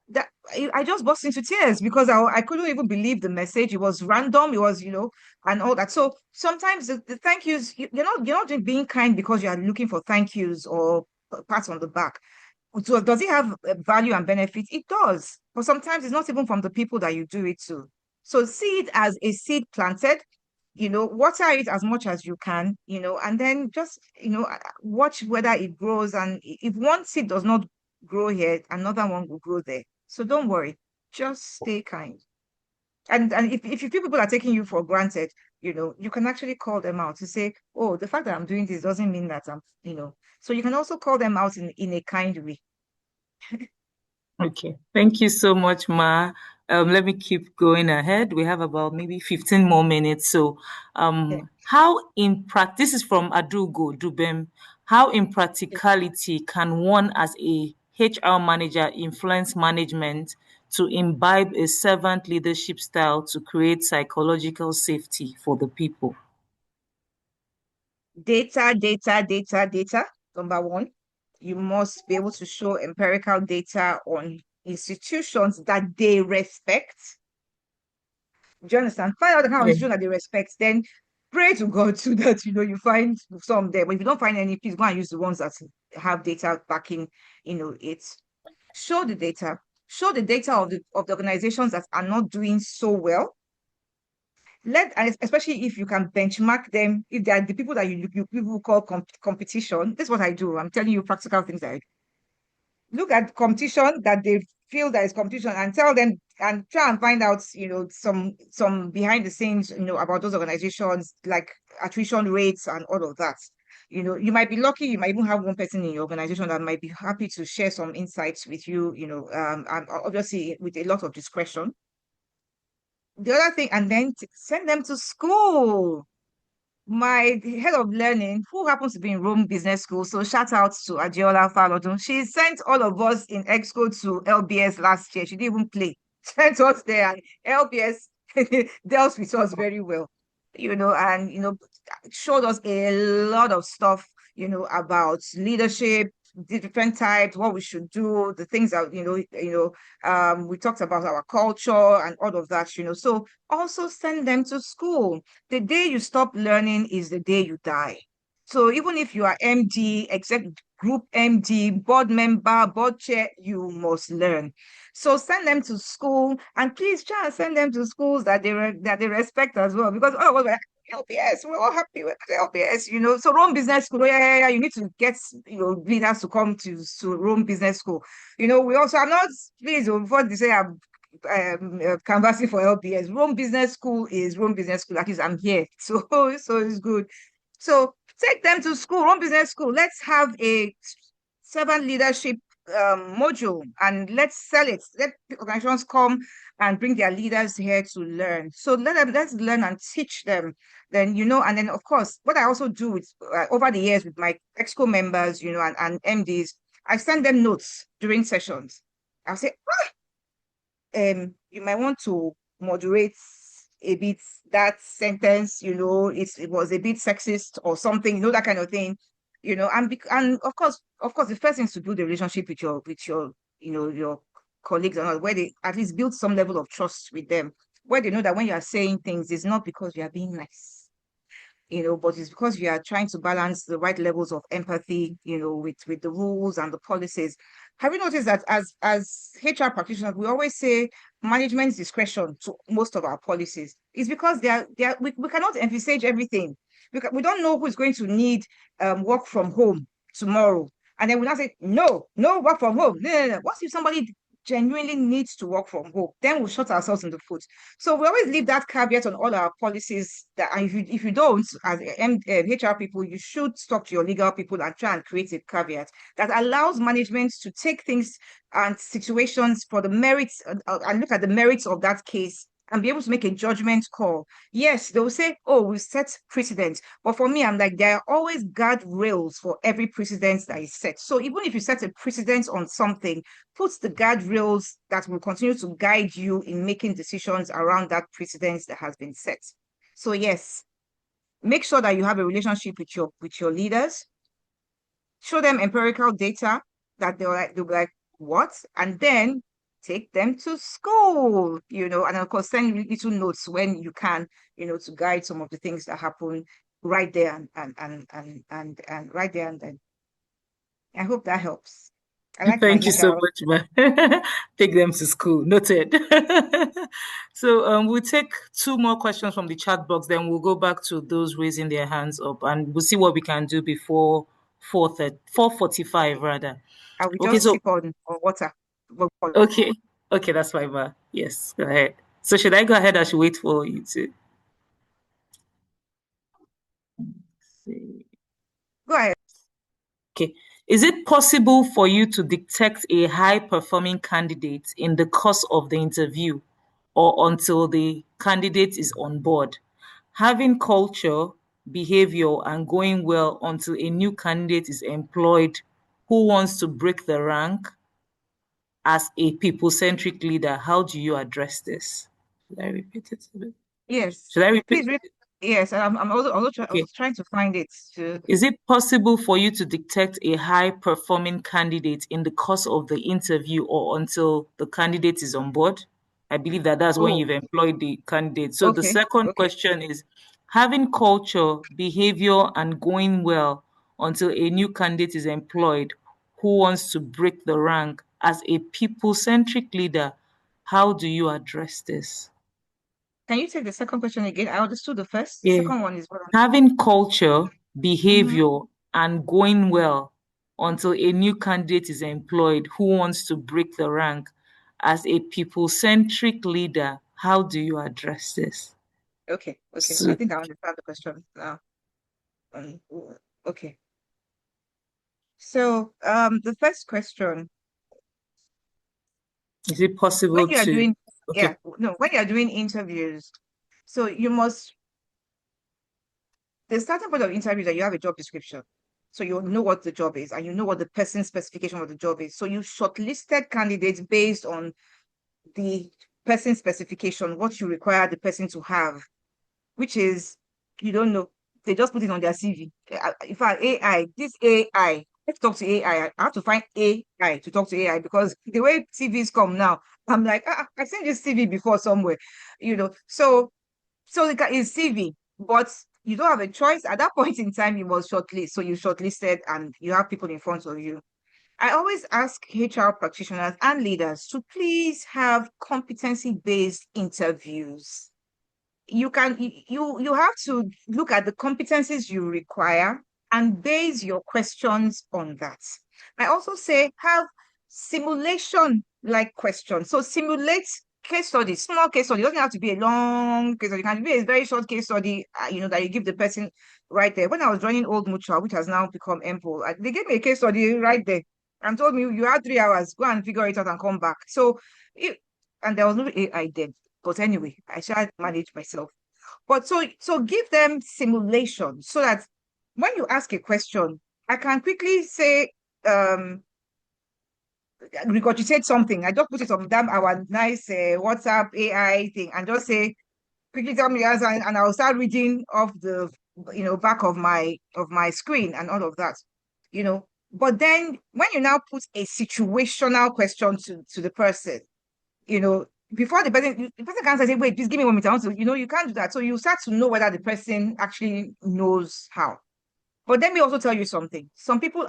That I just burst into tears because I couldn't even believe the message. It was random. It was, and all that. So sometimes the thank yous, you're not just being kind because you are looking for thank yous or pats on the back. So does it have value and benefit? It does. But sometimes it's not even from the people that you do it to. So see it as a seed planted, water it as much as you can, and then just, watch whether it grows. And if one seed does not grow here, another one will grow there. So don't worry, just stay kind. And if you feel people are taking you for granted, you can actually call them out to say, oh, the fact that I'm doing this doesn't mean that I'm, so you can also call them out in a kind way. Okay, thank you so much, Ma. Let me keep going ahead. We have about maybe 15 more minutes. So how in practice, this is from Adugo Dubem, how in practicality can one as a HR manager influence management to imbibe a servant leadership style to create psychological safety for the people? Data, number one. You must be able to show empirical data on institutions that they respect. Do you understand? Find out the kind of institution that they respect, then pray to God so that you find some there. But if you don't find any, please go and use the ones that have data backing, it. Show the data. Show the data of the organizations that are not doing so well. Especially if you can benchmark them, if they are the people that you people call competition. This is what I do. I'm telling you practical things that I do. look at competition that they feel that is competition and tell them and try and find out, some behind the scenes, about those organizations, like attrition rates and all of that. You might be lucky, you might even have one person in your organization that might be happy to share some insights with you, and obviously with a lot of discretion. The other thing, and then send them to school. My head of learning, who happens to be in Rome Business School, so shout out to Adiola Falodun. She sent all of us in Exco to LBS last year. She didn't even play. Sent us there. LBS dealt with us very well, and showed us a lot of stuff, about leadership, the different types, what we should do, the things that, we talked about our culture and all of that, So also send them to school. The day you stop learning is the day you die. So even if you are MD, exec group MD, board member, board chair, you must learn. So send them to school, and please try and send them to schools that they respect as well, because LBS, we're all happy with LBS, So Rome Business School, yeah, you need to get leaders to come to Rome Business School. We also, I'm not, please, before they say I'm canvassing for LBS, Rome Business School is Rome Business School. At least I'm here, so it's good. So take them to school, Rome Business School. Let's have a servant leadership module, and let's sell it. Let organizations come and bring their leaders here to learn. So let's learn and teach them. Then, and then of course, what I also do with over the years with my EXCO members, and MDs, I send them notes during sessions. I'll say, you might want to moderate a bit that sentence, it was a bit sexist or something, that kind of thing, and of course, the first thing is to build a relationship with your your colleagues, and where they at least build some level of trust with them, where they know that when you are saying things, it's not because you are being nice, but it's because you are trying to balance the right levels of empathy, with the rules and the policies. Have you noticed that as HR practitioners, we always say management's discretion to most of our policies? It's because we cannot envisage everything. We don't know who's going to need work from home tomorrow. And then we now say, no work from home. No. What if somebody genuinely needs to work from home? Then we'll shut ourselves in the foot. So we always leave that caveat on all our policies, that if you don't, as HR people, you should talk to your legal people and try and create a caveat that allows management to take things and situations for the merits, and look at the merits of that case and be able to make a judgment call. Yes, they will say, oh, we set precedent. But for me, I'm like, there are always guardrails for every precedent that is set. So even if you set a precedent on something, put the guardrails that will continue to guide you in making decisions around that precedent that has been set. So yes, make sure that you have a relationship with your leaders. Show them empirical data that they'll be like, what? And then take them to school, and of course send little notes when you can, to guide some of the things that happen right there and right there and then. I hope that helps. Thank you so much, ma. Take them to school. Noted. So we'll take 2 more questions from the chat box, then we'll go back to those raising their hands up, and we'll see what we can do before 4:45 rather. I will just sip on water. Okay, that's fine, ma. Yes, go ahead. So should I go ahead? I should wait for you to see. Go ahead. Okay. Is it possible for you to detect a high-performing candidate in the course of the interview or until the candidate is on board? Having culture, behavior, and going well until a new candidate is employed who wants to break the rank? As a people-centric leader, how do you address this? Should I repeat it a bit? Yes. Should I repeat? Please, yes, I'm also trying to find it. Is it possible for you to detect a high-performing candidate in the course of the interview or until the candidate is on board? I believe that's when you've employed the candidate. So the second question is, having culture, behavior, and going well until a new candidate is employed who wants to break the rank, as a people-centric leader, how do you address this? Can you take the second question again? I understood the first. The second one is what having culture, behavior, and going well until a new candidate is employed who wants to break the rank. As a people-centric leader, how do you address this? Okay. So, I think I understand the question now. Um, okay. So, the first question, is it possible when you are to, doing, okay, when you are doing interviews, so the starting point of interviews that you have a job description. So you know what the job is and you know what the person's specification of the job is. So you shortlisted candidates based on the person's specification, what you require the person to have, which is, you don't know. They just put it on their CV. In fact, let's talk to AI. I have to find AI to talk to AI because the way CVs come now, I'm like, I've seen this CV before somewhere, So it's CV, but you don't have a choice. At that point in time, you must shortlist. So you shortlisted and you have people in front of you. I always ask HR practitioners and leaders to please have competency-based interviews. You have to look at the competencies you require and base your questions on that. I also say have simulation like questions. So simulate case study, small case study. It doesn't have to be a long case study. It can be a very short case study, that you give the person right there. When I was joining Old Mutual, which has now become Emple, they gave me a case study right there and told me you had 3 hours, go and figure it out and come back. And there was no AI then. But anyway, I shall manage myself. But so give them simulation so that when you ask a question, I can quickly say, regurgitate something. I just put it on our nice WhatsApp AI thing and just say, quickly tell me the answer, and I'll start reading off the back of my screen and all of that. But then when you now put a situational question to the person, before the person can say, wait, please give me 1 minute. So, you can't do that. So you start to know whether the person actually knows how. But let me also tell you something. Some people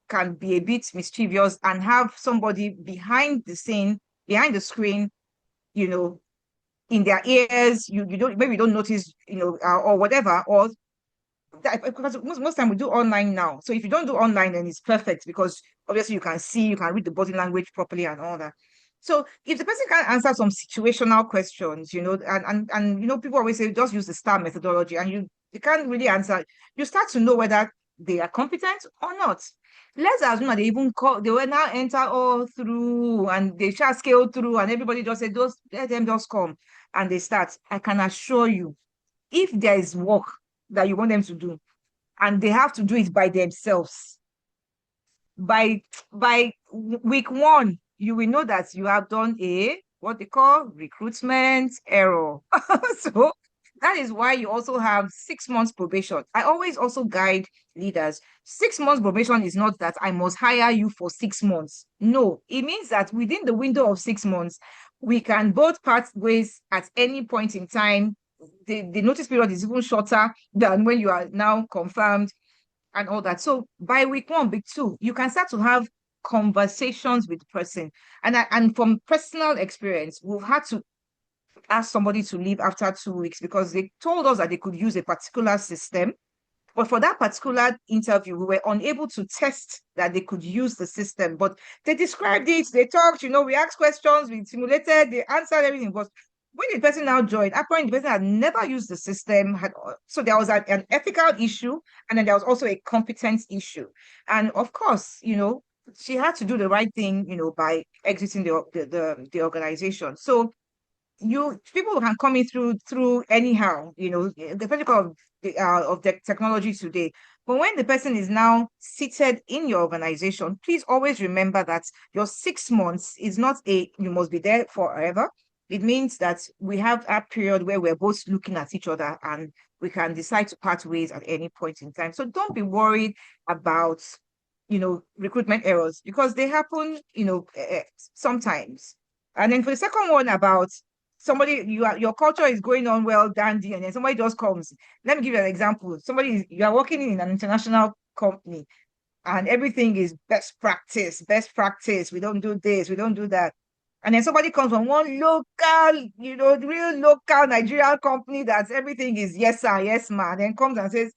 can be a bit mischievous and have somebody behind the screen, in their ears. Maybe you don't notice, or whatever, or that, because most time we do online now. So if you don't do online, then it's perfect because obviously you can read the body language properly and all that. So if the person can answer some situational questions, and people always say just use the STAR methodology, and you can't really answer, you start to know whether they are competent or not. Let's assume that they will now enter all through and they shall scale through and everybody just say, let them just come and they start. I can assure you, if there is work that you want them to do and they have to do it by themselves, by week 1, you will know that you have done what they call recruitment error. So that is why you also have 6 months probation. I always also guide leaders. 6 months probation is not that I must hire you for 6 months. No, it means that within the window of 6 months, we can both part ways at any point in time. The notice period is even shorter than when you are now confirmed and all that. So by week 1, week 2, you can start to have conversations with the person. And from personal experience, we've had to ask somebody to leave after 2 weeks because they told us that they could use a particular system. But for that particular interview, we were unable to test that they could use the system. But they described it, they talked, we asked questions, we simulated, they answered everything. But when the person now joined, apparently the person had never used the system. So there was an ethical issue, and then there was also a competence issue. And of course, she had to do the right thing, by exiting the organization. So people can come in through anyhow, depending of the technology today. But when the person is now seated in your organization, please always remember that your 6 months is not you must be there forever. It means that we have a period where we're both looking at each other and we can decide to part ways at any point in time. So don't be worried about, recruitment errors because they happen, sometimes. And then for the second one about somebody, your culture is going on well, dandy, and then somebody just comes. Let me give you an example. You are working in an international company and everything is best practice. We don't do this, we don't do that. And then somebody comes from one local, real local Nigerian company that everything is yes sir, yes man, then comes and says,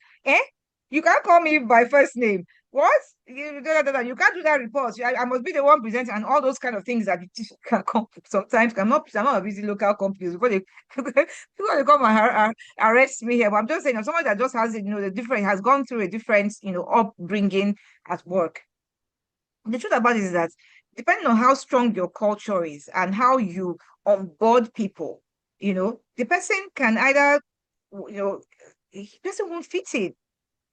you can't call me by first name. what? You can't do that report. I must be the one presenting, and all those kind of things that can come sometimes. I'm not a busy local companies before they come and arrest me here. But I'm just saying, someone that just has the different has gone through a different upbringing at work. The truth about it is that depending on how strong your culture is and how you onboard people, the person can either, the person won't fit in.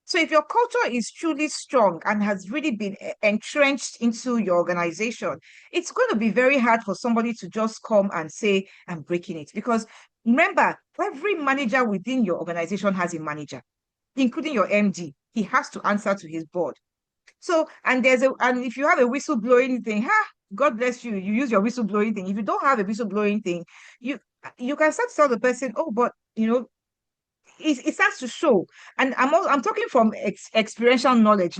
So if your culture is truly strong and has really been entrenched into your organization, it's going to be very hard for somebody to just come and say, I'm breaking it. Because remember, every manager within your organization has a manager, including your MD. He has to answer to his board. So, and if you have a whistleblowing thing, God bless you, you use your whistleblowing thing. If you don't have a whistleblowing thing, you can start to tell the person, oh, but it starts to show. And I'm talking from experiential knowledge,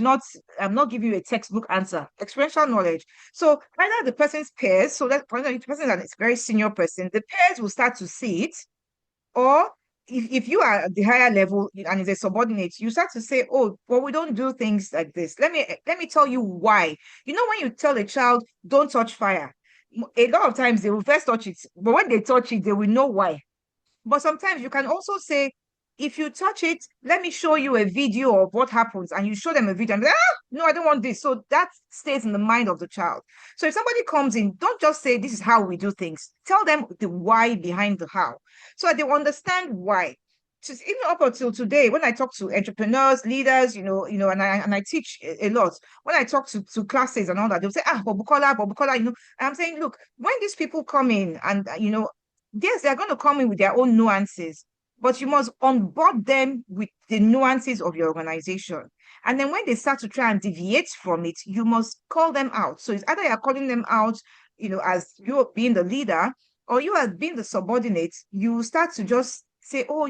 I'm not giving you a textbook answer. Experiential knowledge. So either the person's peers, so that the person is a very senior person, the peers will start to see it, or if you are at the higher level and is a subordinate, you start to say, oh, well, we don't do things like this. Let me tell you why. When you tell a child, don't touch fire, a lot of times they will first touch it, but when they touch it, they will know why. But sometimes you can also say, if you touch it, let me show you a video of what happens. And you show them a video and no, I don't want this. So that stays in the mind of the child. So if somebody comes in, don't just say, this is how we do things. Tell them the why behind the how, so that they understand why. Just even up until today, when I talk to entrepreneurs, leaders, and I teach a lot. When I talk to classes and all that, they'll say, but Bukola, and I'm saying, look, when these people come in and, yes, they're going to come in with their own nuances, but you must onboard them with the nuances of your organization. And then when they start to try and deviate from it, you must call them out. So it's either you're calling them out, as you being the leader, or you as being the subordinate. You start to just say, oh,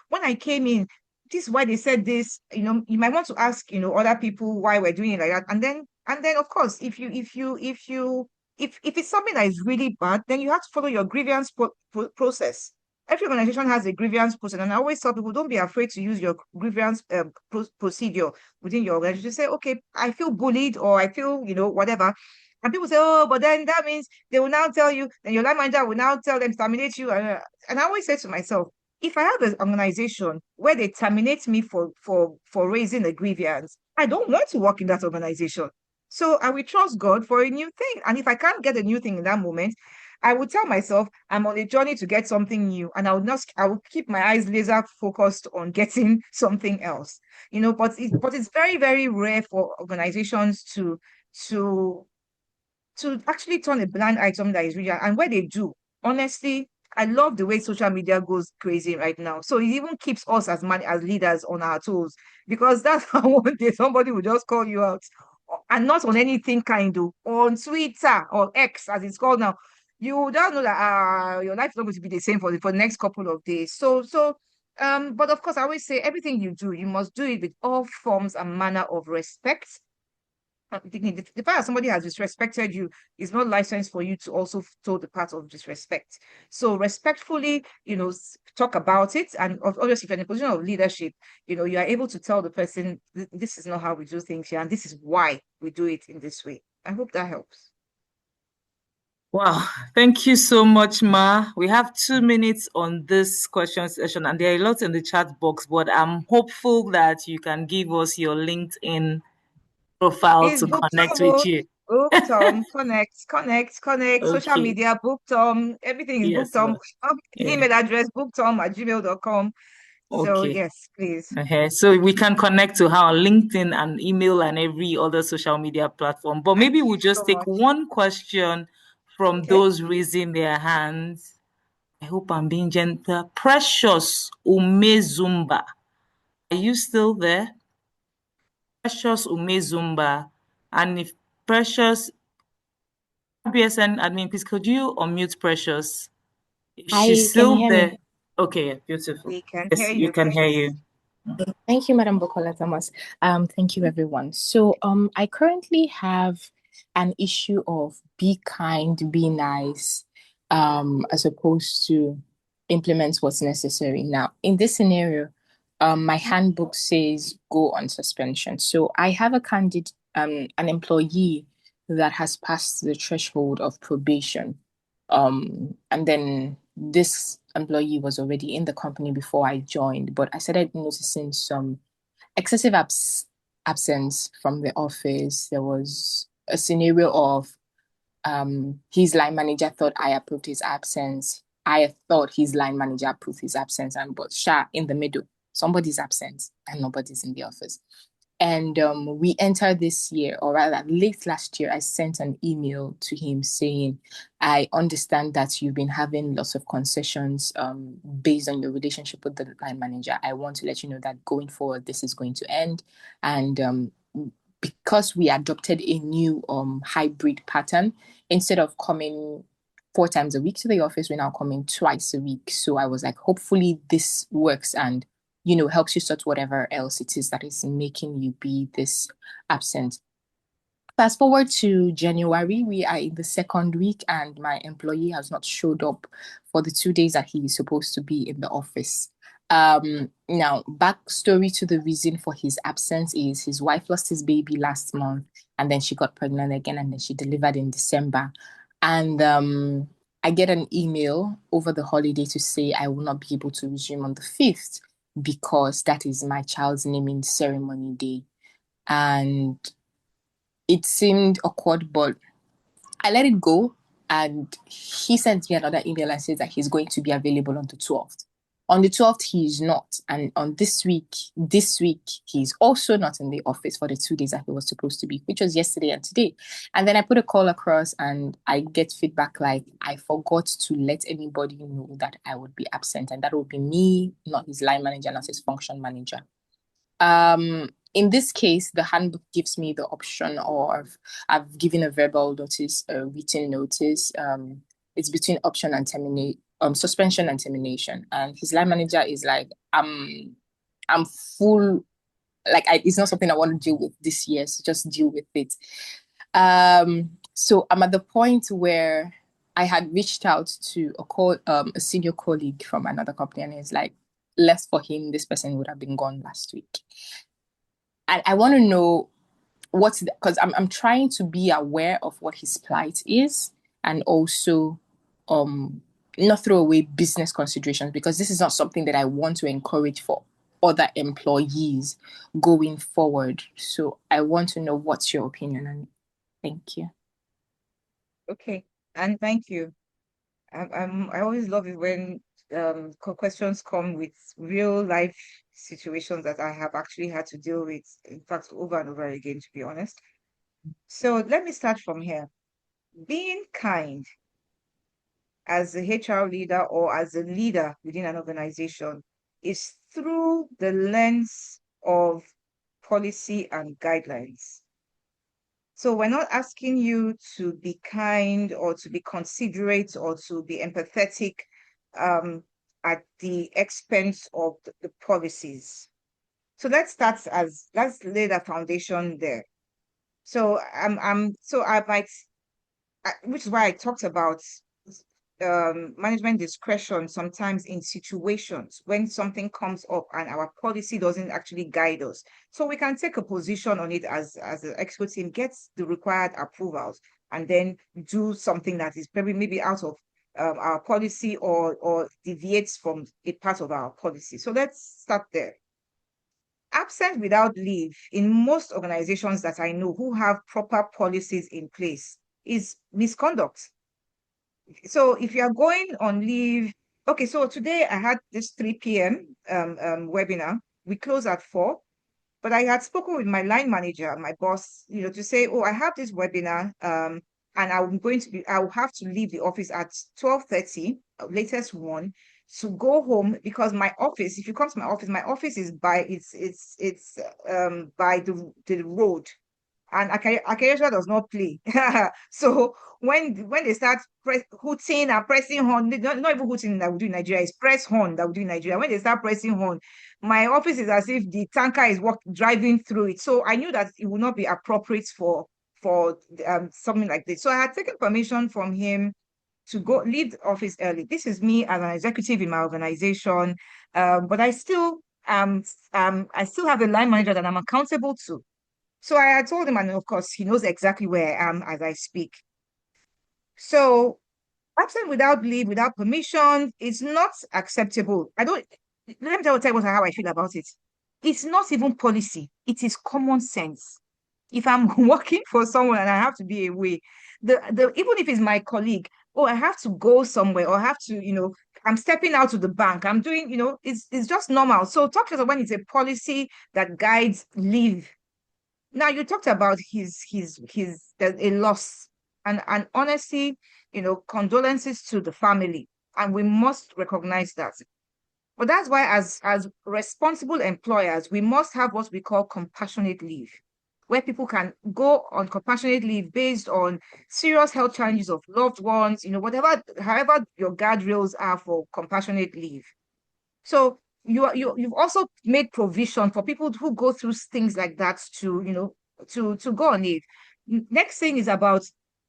when I came in, this is why they said this. You might want to ask, other people why we're doing it like that. And then of course, if it's something that is really bad, then you have to follow your grievance process. Every organization has a grievance process, and I always tell people, don't be afraid to use your grievance procedure within your organization. Say, okay, I feel bullied, or I feel, whatever. And people say, oh, but then that means they will now tell you, and your line manager will now tell them to terminate you. And I always say to myself, if I have an organization where they terminate me for raising a grievance, I don't want to work in that organization. So I will trust God for a new thing. And if I can't get a new thing in that moment, I would tell myself I'm on a journey to get something new, and I will keep my eyes laser focused on getting something else. But it's very, very rare for organizations to actually turn a blind eye to something that is real. And where they do, honestly, I love the way social media goes crazy right now. So it even keeps us as leaders on our toes, because that's how one day somebody will just call you out, and not on anything on Twitter or X as it's called now. You don't know that your life is not going to be the same for the next couple of days. But of course, I always say everything you do, you must do it with all forms and manner of respect. The fact that somebody has disrespected you is not license for you to also toe the path of disrespect. So respectfully, talk about it. And obviously, if you're in a position of leadership, you are able to tell the person, this is not how we do things here, and this is why we do it in this way. I hope that helps. Wow, thank you so much, Ma. We have 2 minutes on this question session, and there are a lot in the chat box, but I'm hopeful that you can give us your LinkedIn profile to connect with you. Book Tom, connect. Okay. Social media, Book Tom, everything is Book Tom. Email address, booktom@gmail.com. So yes, please. So we can connect to her on LinkedIn and email and every other social media platform. But maybe we'll just take one question from those raising their hands. I hope I'm being gentle. Precious Umezumba. Are you still there? Precious Umezumba. And if Precious, RBSN admin, please could you unmute Precious? If she's still there. Okay, beautiful. We can yes, hear you. We can hear you. Thank you, Madam Bukola Thomas. Thank you, everyone. So I currently have an issue of be kind, be nice, as opposed to implement what's necessary. Now, in this scenario, my handbook says go on suspension. So I have a candidate, an employee that has passed the threshold of probation. And then this employee was already in the company before I joined, but I started noticing some excessive absence from the office. There was a scenario of his line manager thought I approved his absence. I thought his line manager approved his absence, and but in the middle, somebody's absent and nobody's in the office. And we entered this year, or rather late last year, I sent an email to him saying, I understand that you've been having lots of concessions based on your relationship with the line manager. I want to let you know that going forward, this is going to end. And because we adopted a new hybrid pattern, instead of coming 4 times a week to the office, we're now coming twice a week. So I was like, hopefully this works and helps you sort whatever else it is that is making you be this absent. Fast forward to January, we are in the 2nd week and my employee has not showed up for the 2 days that he is supposed to be in the office. Now, backstory to the reason for his absence is his wife lost his baby last month and then she got pregnant again and then she delivered in December. And I get an email over the holiday to say I will not be able to resume on the 5th. Because that is my child's naming ceremony day. And it seemed awkward, but I let it go. And he sent me another email and says that he's going to be available on the 12th. On the 12th, he is not. And on this week, he's also not in the office for the 2 days that he was supposed to be, which was yesterday and today. And then I put a call across and I get feedback like, I forgot to let anybody know that I would be absent. And that would be me, not his line manager, not his function manager. In this case, the handbook gives me the option of I've given a verbal notice, a written notice. It's between option and suspension and termination. And his line manager is like, I'm full, like it's not something I want to deal with this year, so just deal with it. So I'm at the point where I had reached out to a senior colleague from another company, and he's like, less for him, this person would have been gone last week. And I want to know because I'm trying to be aware of what his plight is, and also not throw away business considerations, because this is not something that I want to encourage for other employees going forward. So I want to know what's your opinion on it. Thank you. Okay, and thank you. I always love it when questions come with real life situations that I have actually had to deal with, in fact, over and over again, to be honest. So let me start from here. Being kind as a HR leader or as a leader within an organization is through the lens of policy and guidelines. So we're not asking you to be kind or to be considerate or to be empathetic at the expense of the policies. So let's lay the foundation there. So which is why I talked about management discretion sometimes in situations when something comes up and our policy doesn't actually guide us. So we can take a position on it as the expert team, gets the required approvals, and then do something that is maybe out of our policy or deviates from a part of our policy. So let's start there. Absent without leave in most organizations that I know who have proper policies in place is misconduct. So if you are going on leave, okay, so today I had this 3 p.m. webinar. We close at 4, but I had spoken with my line manager, my boss, to say, oh, I have this webinar, and I will have to leave the office at 12:30, latest 1, to go home, because my office, if you come to my office is by by the road. And Akeresha does not play. So when they start hooting and pressing horn, not even hooting that we do in Nigeria, it's press horn that we do in Nigeria. When they start pressing horn, my office is as if the tanker is driving through it. So I knew that it would not be appropriate for something like this. So I had taken permission from him to leave the office early. This is me as an executive in my organization, but I still I still have a line manager that I'm accountable to. So I told him, and of course, he knows exactly where I am as I speak. So absent without leave, without permission, is not acceptable. Let me tell you how I feel about it. It's not even policy. It is common sense. If I'm working for someone and I have to be away, even if it's my colleague, oh, I have to go somewhere, or I have to, I'm stepping out to the bank. I'm doing, it's just normal. So talk to us when it's a policy that guides leave. Now you talked about a loss, and honestly, condolences to the family, and we must recognize that. But that's why, as responsible employers, we must have what we call compassionate leave, where people can go on compassionate leave based on serious health challenges of loved ones, however your guardrails are for compassionate leave. So you've also made provision for people who go through things like that to go on leave. Next thing is about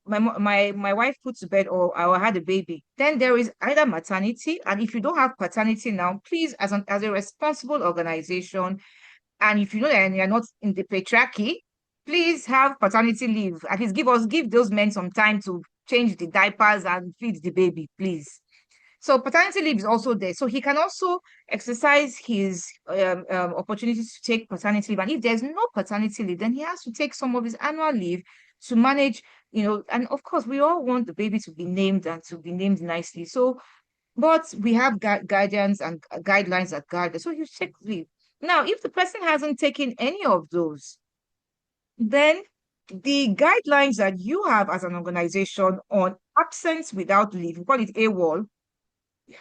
my wife put to bed, or I had a baby. Then there is either maternity, and if you don't have paternity now, please, as a responsible organization, and if you know that you're not in the patriarchy, please have paternity leave. At least give those men some time to change the diapers and feed the baby, please. So paternity leave is also there. So he can also exercise his opportunities to take paternity leave. And if there's no paternity leave, then he has to take some of his annual leave to manage, and of course, we all want the baby to be named and to be named nicely. So, but we have guidance and guidelines that guide us. So you take leave. Now, if the person hasn't taken any of those, then the guidelines that you have as an organization on absence without leave, we call it AWOL,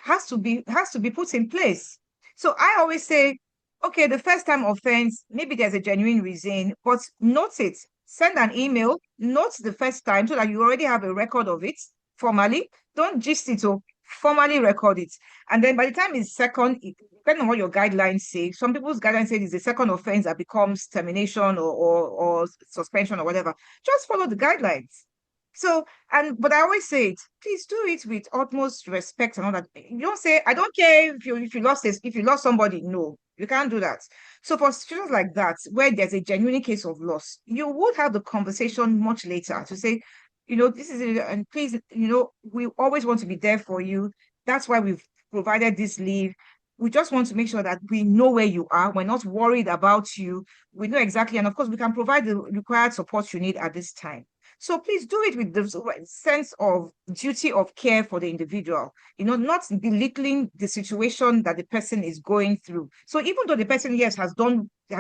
has to be put in place. So I always say, okay, the first time offense, maybe there's a genuine reason, but note it. Send an email, note the first time so that you already have a record of it formally. Don't gist it, or formally record it. And then by the time it's second, depending on what your guidelines say, some people's guidelines say it's the second offense that becomes termination or suspension or whatever. Just follow the guidelines. So, but I always say it, please do it with utmost respect and all that. You don't say, I don't care if you lost somebody. No, you can't do that. So for situations like that, where there's a genuine case of loss, you would have the conversation much later to say, this is it, and please, we always want to be there for you. That's why we've provided this leave. We just want to make sure that we know where you are. We're not worried about you. We know exactly. And of course, we can provide the required support you need at this time. So please do it with the sense of duty of care for the individual, not belittling the situation that the person is going through. So even though the person, yes, has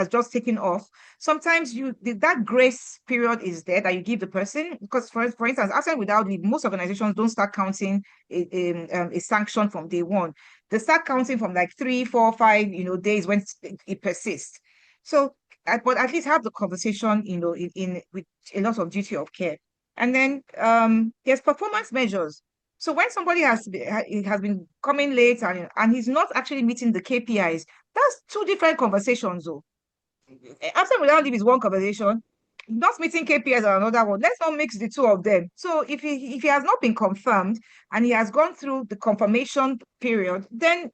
just taken off, sometimes that grace period is there that you give the person, because for instance, absent without leave, most organizations don't start counting a sanction from day one. They start counting from like 3, 4, 5, days when it persists. So, but at least have the conversation, with a lot of duty of care. And then there's performance measures. So when somebody has been coming late and he's not actually meeting the KPIs, that's two different conversations, though. Absent without leave is one conversation. Not meeting KPIs are another one. Let's not mix the two of them. So if he has not been confirmed and he has gone through the confirmation period, then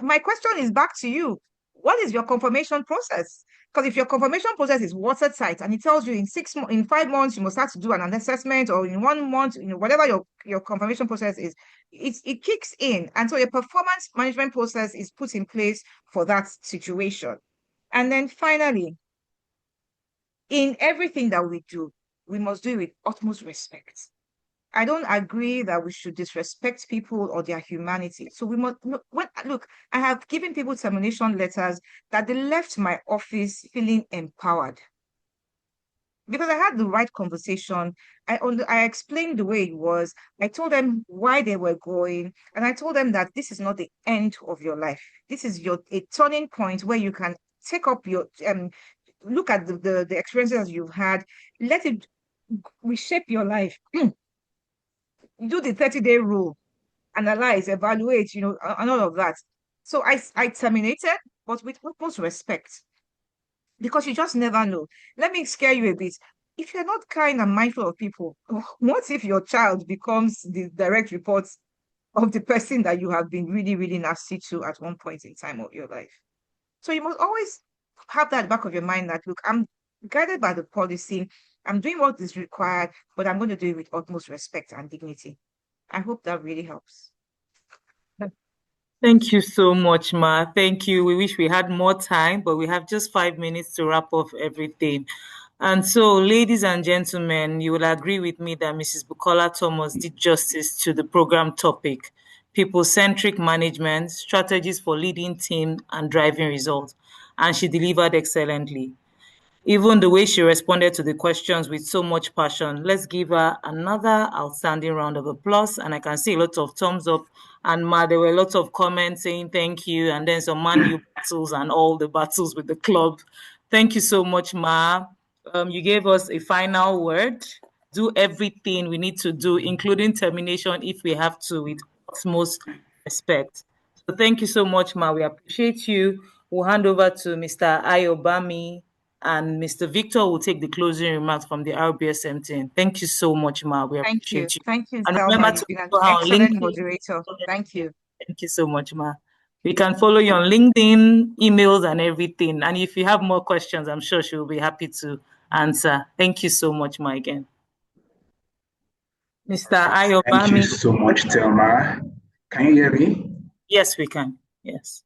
my question is back to you. What is your confirmation process? Because if your confirmation process is watertight and it tells you in 5 months, you must start to do an assessment, or in 1 month, whatever your confirmation process is, it kicks in. And so a performance management process is put in place for that situation. And then finally, in everything that we do, we must do it with utmost respect. I don't agree that we should disrespect people or their humanity. So we must look, I have given people termination letters that they left my office feeling empowered. Because I had the right conversation. I explained the way it was. I told them why they were going. And I told them that this is not the end of your life. This is a turning point where you can take up your, look at the experiences you've had. Let it reshape your life. Do the 30-day rule, analyze, evaluate, and all of that. So I terminated, but with utmost respect, because you just never know. Let me scare you a bit. If you're not kind and mindful of people, what if your child becomes the direct report of the person that you have been really, really nasty to at one point in time of your life? So you must always have that back of your mind that, look, I'm guided by the policy. I'm doing what is required, but I'm going to do it with utmost respect and dignity. I hope that really helps. Thank you so much, Ma. Thank you. We wish we had more time, but we have just 5 minutes to wrap up everything. And so, ladies and gentlemen, you will agree with me that Mrs. Bukola Thomas did justice to the program topic, people-centric management, strategies for leading team and driving results. And she delivered excellently. Even the way she responded to the questions with so much passion. Let's give her another outstanding round of applause. And I can see a lot of thumbs up. And Ma, there were a lot of comments saying thank you, and then some Man U battles and all the battles with the club. Thank you so much, Ma. You gave us a final word. Do everything we need to do, including termination if we have to, with utmost respect. So thank you so much, Ma. We appreciate you. We'll hand over to Mr. Ayobami, and Mr. Victor will take the closing remarks from the RBSN team. Thank you so much, Ma. We Thank you. appreciate you. Thank you, And Selma. remember You've to been an follow her on excellent LinkedIn. moderator. Thank you. Thank you so much, Ma. We can follow you on LinkedIn, emails, and everything. And if you have more questions, I'm sure she will be happy to answer. Thank you so much, Ma, again. Mr. Ayobami. Thank you so much, Thelma. Can you hear me? Yes, we can. Yes.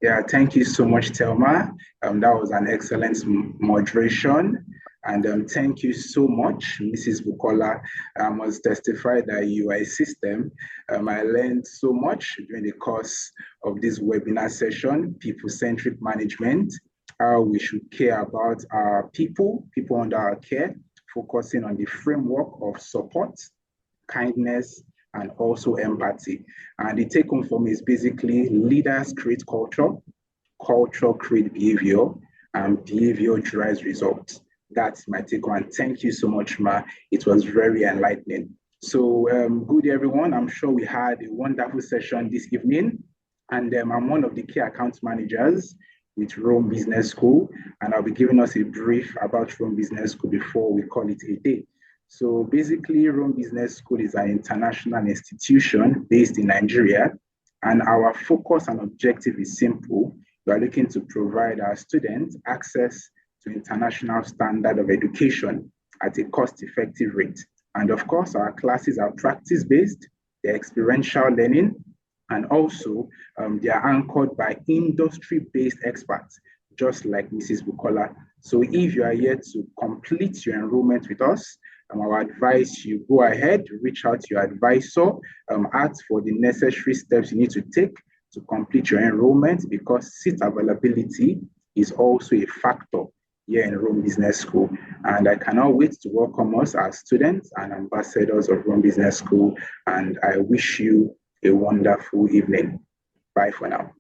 Yeah, thank you so much, Thelma. That was an excellent moderation. And thank you so much, Mrs. Bukola. I must testify that you are a system. I learned so much during the course of this webinar session, people-centric management, how we should care about our people under our care, focusing on the framework of support, kindness, and also empathy. And the take home for me is basically leaders create culture, culture create behavior, and behavior drives results. That's my take home. And thank you so much, Ma. It was very enlightening. So good, everyone. I'm sure we had a wonderful session this evening. And I'm one of the key account managers with Rome Business School. And I'll be giving us a brief about Rome Business School before we call it a day. So basically, Rome Business School is an international institution based in Nigeria, and our focus and objective is simple. We are looking to provide our students access to international standard of education at a cost-effective rate. And of course, our classes are practice-based, they're experiential learning, and also they are anchored by industry-based experts, just like Mrs. Bukola. So if you are here to complete your enrollment with us, I would advise you go ahead, reach out to your advisor, ask for the necessary steps you need to take to complete your enrollment, because seat availability is also a factor here in Rome Business School. And I cannot wait to welcome us as students and ambassadors of Rome Business School. And I wish you a wonderful evening. Bye for now.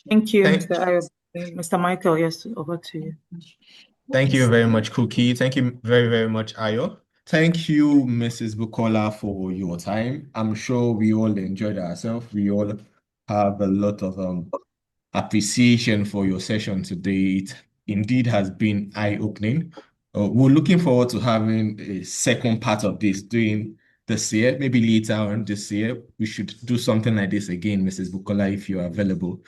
Thank you, Mr. Michael. Yes, over to you. Thank you very much, Cookie. Thank you very, very much, Ayo. Thank you, Mrs. Bukola, for your time. I'm sure we all enjoyed ourselves. We all have a lot of appreciation for your session today. It indeed has been eye-opening. We're looking forward to having a second part of this during this year, maybe later on this year. We should do something like this again, Mrs. Bukola, if you're available.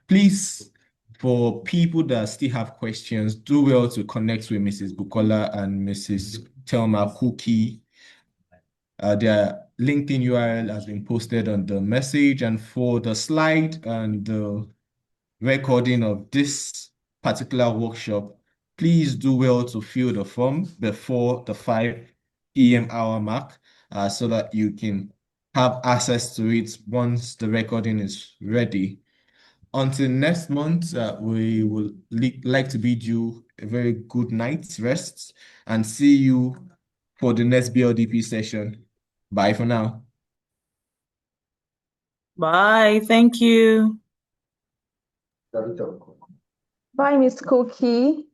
Please, for people that still have questions, do well to connect with Mrs. Bukola and Mrs. Thelma Cookie. Their LinkedIn URL has been posted on the message, and for the slide and the recording of this particular workshop, please do well to fill the form before the 5 p.m. hour mark, so that you can have access to it once the recording is ready. Until next month, we will like to bid you a very good night's rest and see you for the next BLDP session. Bye for now. Bye. Thank you. Bye, Ms. Cookie.